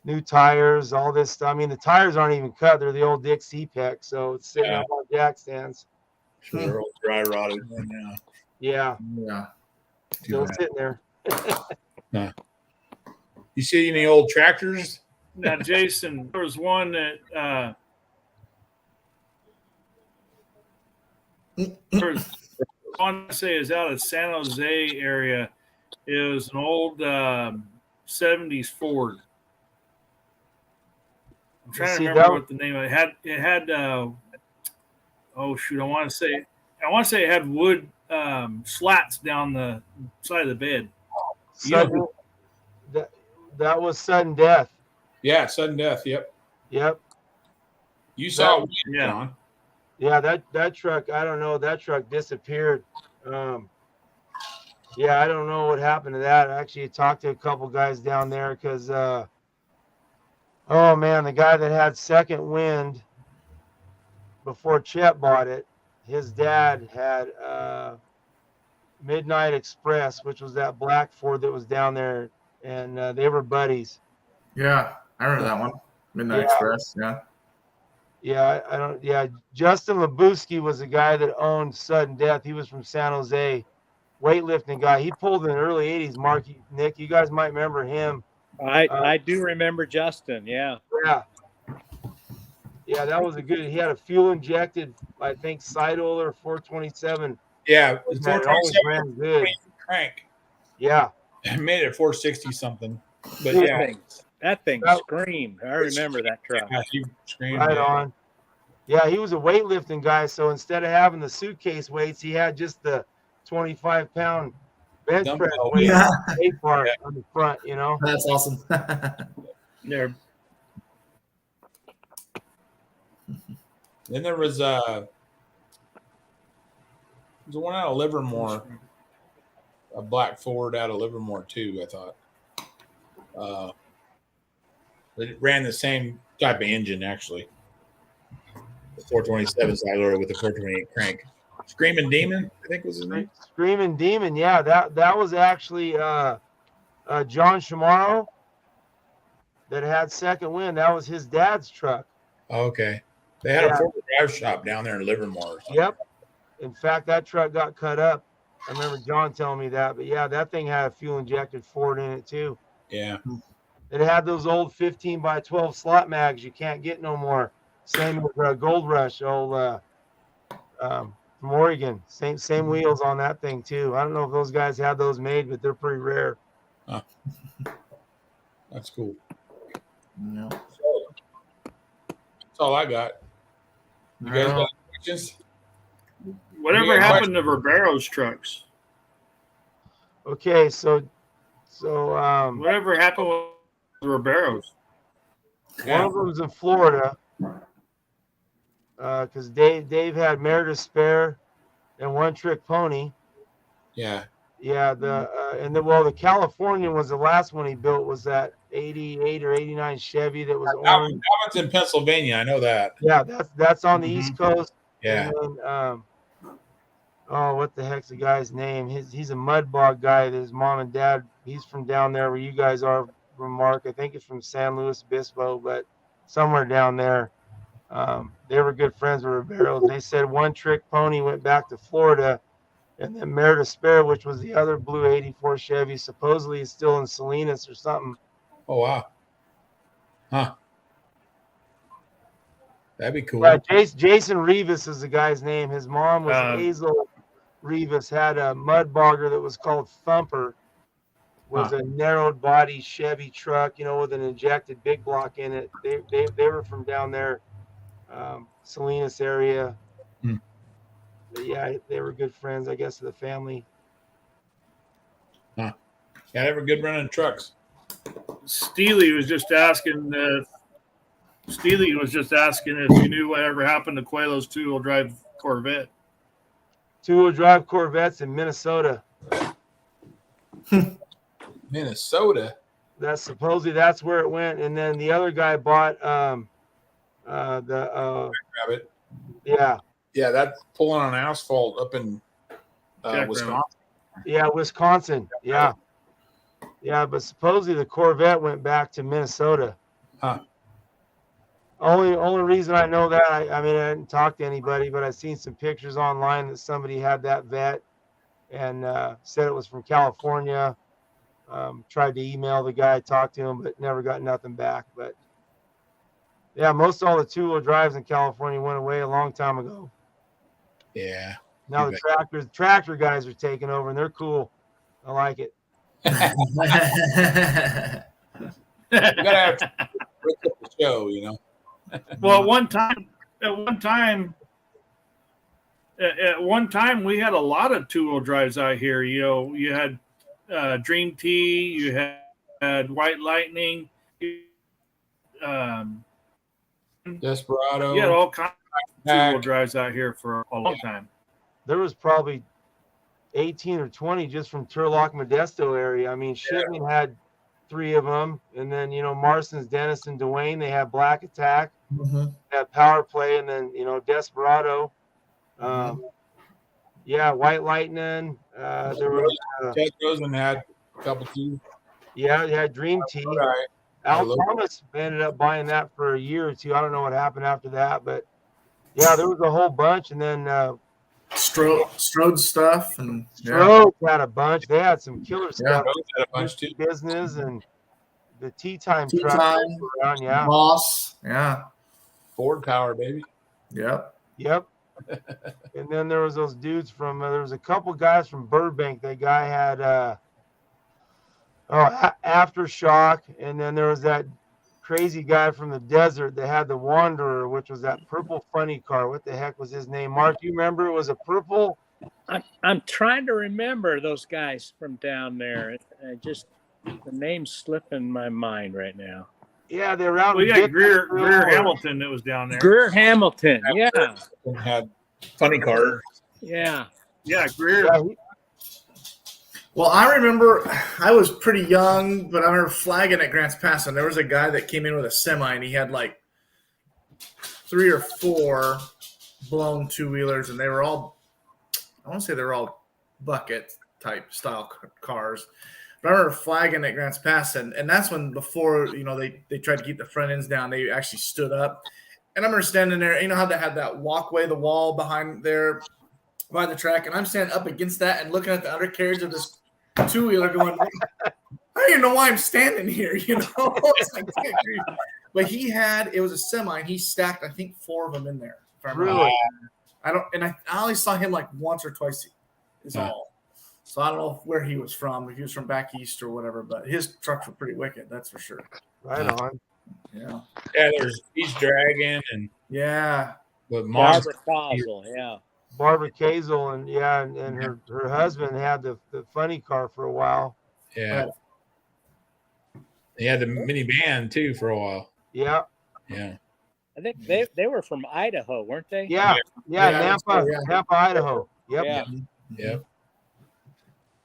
Speaker 4: New tires, all this stuff. I mean, the tires aren't even cut. They're the old Dick C-Pec, so it's sitting up on jack stands.
Speaker 1: Sure, they're all dry rotted right now.
Speaker 4: Yeah.
Speaker 3: Yeah.
Speaker 4: Still sitting there.
Speaker 1: You see any old tractors?
Speaker 6: Now, Jason, there was one that I want to say is out of San Jose area. It was an old 70s Ford. I'm trying to remember what the name of it had. It had I want to say it had wood slats down the side of the bed.
Speaker 4: That was Sudden Death.
Speaker 1: Yeah, Sudden Death. Yep. You saw it, John.
Speaker 4: Yeah, that truck. I don't know. That truck disappeared. I don't know what happened to that. I actually talked to a couple guys down there because. Oh man, the guy that had Second Wind before Chet bought it, his dad had Midnight Express, which was that black Ford that was down there, and they were buddies.
Speaker 3: Yeah, I remember that one. Midnight Express. Yeah.
Speaker 4: Yeah, I don't. Yeah, Justin Labuski was the guy that owned Sudden Death. He was from San Jose, weightlifting guy. He pulled in the early '80s. Mark, Nick, you guys might remember him.
Speaker 2: I do remember Justin. Yeah.
Speaker 4: Yeah, that was a good. He had a fuel injected, I think, side oiler 427.
Speaker 1: Yeah,
Speaker 4: It always ran good.
Speaker 1: crank.
Speaker 4: Yeah,
Speaker 1: I made it 460 something. But
Speaker 2: That thing screamed. I remember that truck.
Speaker 1: Yeah, he screamed.
Speaker 4: right on. Yeah, he was a weightlifting guy. So instead of having the suitcase weights, he had just the 25-pound bench
Speaker 1: Dumbbell.
Speaker 4: press weight
Speaker 3: Yeah.
Speaker 4: bar on the front. You know.
Speaker 3: That's awesome.
Speaker 6: There.
Speaker 1: Then there was one out of Livermore, a black Ford out of Livermore too. I thought it ran the same type of engine actually, the 427 side with the 428 crank. Screaming Demon, I think was his name.
Speaker 4: Screaming Demon, yeah, that was actually John Shamaro that had Second Wind. That was his dad's truck.
Speaker 1: Oh, okay. They had a four-wheel drive shop down there in Livermore.
Speaker 4: Yep. In fact, that truck got cut up. I remember John telling me that. But yeah, that thing had a fuel-injected Ford in it too.
Speaker 1: Yeah.
Speaker 4: It had those old 15x12 slot mags you can't get no more. Same with Gold Rush, old from Oregon. Same wheels on that thing too. I don't know if those guys had those made, but they're pretty rare.
Speaker 1: Huh. That's cool.
Speaker 3: No.
Speaker 1: That's all I got. You guys got questions?
Speaker 6: Whatever happened to Ribero's trucks?
Speaker 4: Okay, so
Speaker 6: Whatever happened with Ribero's?
Speaker 4: one of them's in Florida because Dave had Meredith Spare and One Trick Pony.
Speaker 1: Yeah.
Speaker 4: Yeah, the Californian was the last one he built, was that 88 or 89 Chevy that was orange.
Speaker 1: That one's in Pennsylvania. I know that.
Speaker 4: Yeah, that's on the East Coast.
Speaker 1: Yeah.
Speaker 4: And then, what the heck's the guy's name? He's a mud bog guy that his mom and dad, he's from down there where you guys are from, Mark. I think it's from San Luis Obispo, but somewhere down there. They were good friends with Ribero's. They said One Trick Pony went back to Florida, and then Meredith Spare, which was the other blue 84 Chevy, supposedly is still in Salinas or something.
Speaker 1: Oh, wow. Huh. That'd be cool.
Speaker 4: Yeah, Jason Rivas is the guy's name. His mom was Hazel Rivas, had a mud bogger that was called Thumper. Was a narrowed body Chevy truck, with an injected big block in it. They were from down there, Salinas area. But yeah, they were good friends, I guess, of the family.
Speaker 1: Huh. Yeah, they were good running trucks.
Speaker 6: Steely was just asking if you knew whatever happened to Coelho's two-wheel drive Corvette.
Speaker 4: Two-wheel drive Corvettes in Minnesota.
Speaker 1: Minnesota.
Speaker 4: Supposedly that's where it went. And then the other guy bought
Speaker 1: Rabbit.
Speaker 4: Yeah.
Speaker 1: Yeah, that's pulling on asphalt up in Wisconsin.
Speaker 4: Yeah, Wisconsin. Yeah. Yeah, but supposedly the Corvette went back to Minnesota.
Speaker 1: Huh.
Speaker 4: Only reason I know that, I didn't talk to anybody, but I've seen some pictures online that somebody had that vet and said it was from California. Tried to email the guy, talk to him, but never got nothing back. But yeah, most all the two-wheel drives in California went away a long time ago.
Speaker 1: Yeah.
Speaker 4: Now the tractor guys are taking over, and they're cool. I like it.
Speaker 1: You gotta have to break up the show,
Speaker 6: Well, at one time, we had a lot of two-wheel drives out here. You had Dream T, you had White Lightning,
Speaker 1: Desperado.
Speaker 6: You had all kinds of two-wheel drives out here for a long time.
Speaker 4: There was probably 18 or 20 just from Turlock, Modesto area. Shipman had 3 of them. And then, Marston's, Dennis, and Dwayne, they had Black Attack, had Power Play, and then, Desperado. Yeah, White Lightning. There was
Speaker 1: Ted Rosen had a couple too.
Speaker 4: yeah, it had Dream Tea.
Speaker 1: All right.
Speaker 4: Al Thomas ended up buying that for a year or two. I don't know what happened after that, but yeah, there was a whole bunch, and then
Speaker 3: Strode stuff and
Speaker 4: Stroke had a bunch. They had some killer stuff.
Speaker 1: Rose had a bunch too.
Speaker 4: Business and the Tea Time
Speaker 3: Tea
Speaker 4: truck
Speaker 3: Time,
Speaker 4: around, yeah.
Speaker 3: Boss, yeah,
Speaker 1: Ford Power, baby.
Speaker 3: yep.
Speaker 4: Yep. And then there was those dudes from there was a couple guys from Burbank. That guy had Aftershock, and then there was that crazy guy from the desert that had the Wanderer, which was that purple funny car. What the heck was his name? Mark, you remember? It was a purple.
Speaker 2: I'm trying to remember those guys from down there. Just the name's slipping my mind right now.
Speaker 4: Yeah, they're around.
Speaker 6: We got Greer Hamilton that was down there.
Speaker 2: Greer Hamilton, yeah,
Speaker 1: Had funny car.
Speaker 2: yeah.
Speaker 6: Yeah, Greer.
Speaker 4: Yeah,
Speaker 3: Well, I remember I was pretty young, but I remember flagging at Grants Pass, and there was a guy that came in with a semi, and he had like 3 or 4 blown 2-wheelers, and they were all, I want to say they were all bucket type style cars. But I remember flagging at Grants Pass, and that's when before, they tried to keep the front ends down, they actually stood up. And I remember standing there, how they had that walkway, the wall behind there by the track, and I'm standing up against that and looking at the undercarriage of this 2-wheeler going, I don't even know why I'm standing here, It's like, but it was a semi, and he stacked, I think, 4 of them in there. If I remember.
Speaker 4: Really?
Speaker 3: I only saw him like once or twice is all. So I don't know where he was from, if he was from back east or whatever, but his trucks were pretty wicked, that's for sure.
Speaker 4: right on.
Speaker 3: Yeah.
Speaker 1: Yeah, there's East Dragon and
Speaker 3: Yeah.
Speaker 2: Barbara Cosell, yeah.
Speaker 4: Barbara Kazel and her husband had the funny car for a while.
Speaker 1: Yeah. He had the minivan too for a while.
Speaker 4: Yeah.
Speaker 1: Yeah.
Speaker 2: I think they were from Idaho, weren't they?
Speaker 4: Yeah.
Speaker 3: Yeah,
Speaker 4: Nampa, Idaho. Yep.
Speaker 2: Yeah.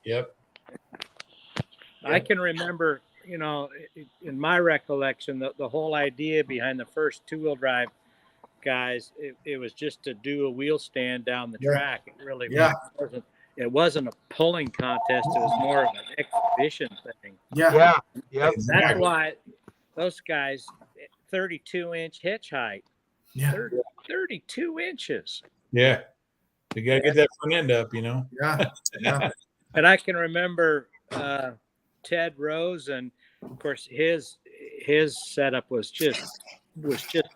Speaker 1: Yep.
Speaker 2: I can remember, in my recollection, the whole idea behind the first 2-wheel drive guys, it was just to do a wheel stand down the track. It really wasn't. It wasn't a pulling contest. It was more of an exhibition thing.
Speaker 3: Yeah.
Speaker 4: Yep.
Speaker 2: That's why those guys, 32-inch hitch height.
Speaker 3: Yeah.
Speaker 2: 32 inches.
Speaker 1: Yeah. You gotta get that front end up,
Speaker 3: Yeah. Yeah.
Speaker 2: And I can remember Ted Rose, and of course his setup was just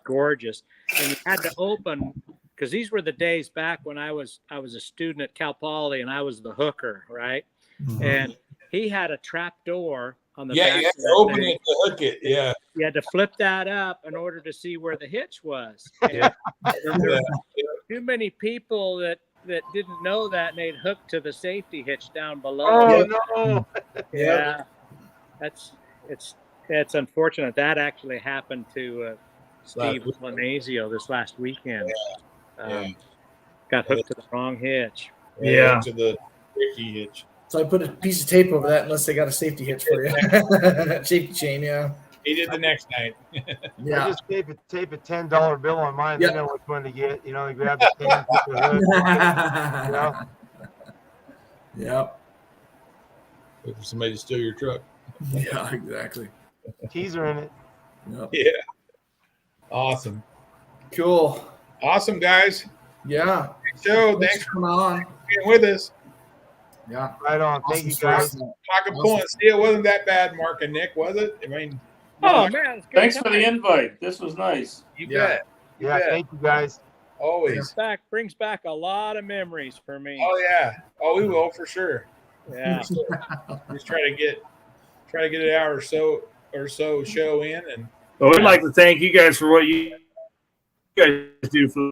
Speaker 2: gorgeous. And you had to open, because these were the days back when I was a student at Cal Poly, and I was the hooker, right? Mm-hmm. And he had a trap door on the back.
Speaker 1: You had to open it to hook it. Yeah.
Speaker 2: You had to flip that up in order to see where the hitch was. And there were too many people that didn't know that, and they'd hook to the safety hitch down below.
Speaker 4: Oh no!
Speaker 2: Yeah, it's unfortunate that actually happened to Steve Lanazio this last weekend. Got hooked to the wrong hitch.
Speaker 1: Yeah, to the tricky hitch.
Speaker 3: So I put a piece of tape over that unless they got a safety hitch for you. Safety chain, yeah.
Speaker 1: He did the next night.
Speaker 4: Yeah. I just tape a $10 bill on mine. They know which one to get. They grab the 10, put the hood.
Speaker 3: Yep.
Speaker 1: Wait for somebody to steal your truck.
Speaker 3: Yeah, exactly.
Speaker 4: Teaser in it.
Speaker 3: Yep.
Speaker 1: Yeah. Awesome.
Speaker 3: Cool.
Speaker 1: Awesome, guys.
Speaker 3: Yeah.
Speaker 1: Good show. Thanks
Speaker 3: for coming on.
Speaker 1: Being with us.
Speaker 3: Yeah.
Speaker 4: Right on. Thank you, guys.
Speaker 1: Pocket pulling steel wasn't that bad, Mark and Nick, was it? I mean,
Speaker 2: man.
Speaker 5: Thanks for the invite. This was nice.
Speaker 1: You bet.
Speaker 4: Yeah, thank you, guys.
Speaker 1: Always.
Speaker 2: Brings back a lot of memories for me.
Speaker 1: Oh yeah. Oh, we will for sure.
Speaker 2: Yeah.
Speaker 1: Just try to get an hour or so show in, and
Speaker 6: well, we'd like to thank you guys for what you guys do for.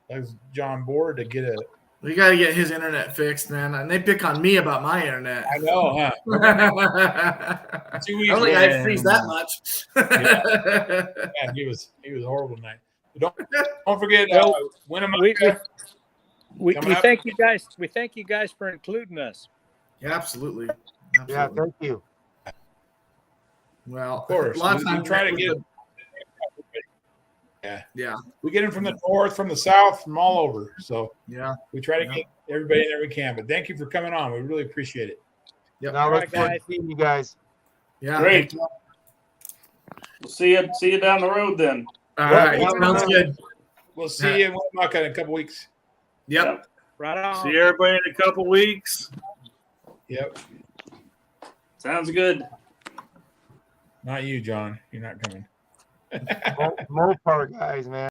Speaker 1: That's John Board to get a.
Speaker 3: We got to get his internet fixed, man. And they pick on me about my internet.
Speaker 1: I know, huh? 2 weeks.
Speaker 3: I don't think I freeze that much.
Speaker 1: Yeah, he was horrible tonight. Don't forget win them.
Speaker 2: We thank you guys. We thank you guys for including us.
Speaker 3: Yeah, absolutely.
Speaker 4: Yeah, thank you.
Speaker 3: Well,
Speaker 1: of course,
Speaker 3: a lot of times
Speaker 1: we try to get.
Speaker 3: Yeah.
Speaker 1: We get them from the north, from the south, from all over. So
Speaker 3: Yeah.
Speaker 1: we try to get everybody in there we can. But thank you for coming on. We really appreciate it.
Speaker 3: Yep.
Speaker 4: Now
Speaker 2: All
Speaker 4: look
Speaker 2: right,
Speaker 4: forward
Speaker 2: guys.
Speaker 4: to seeing you guys.
Speaker 3: Yeah.
Speaker 5: Great. We'll see you down the road then.
Speaker 3: All right.
Speaker 4: Yeah.
Speaker 3: Sounds good.
Speaker 1: We'll see you in Winnemucca in a couple weeks.
Speaker 3: Yep.
Speaker 2: Right on.
Speaker 6: See everybody in a couple weeks.
Speaker 1: Yep.
Speaker 5: Sounds good.
Speaker 1: Not you, John. You're not coming.
Speaker 4: Mopar guys, man.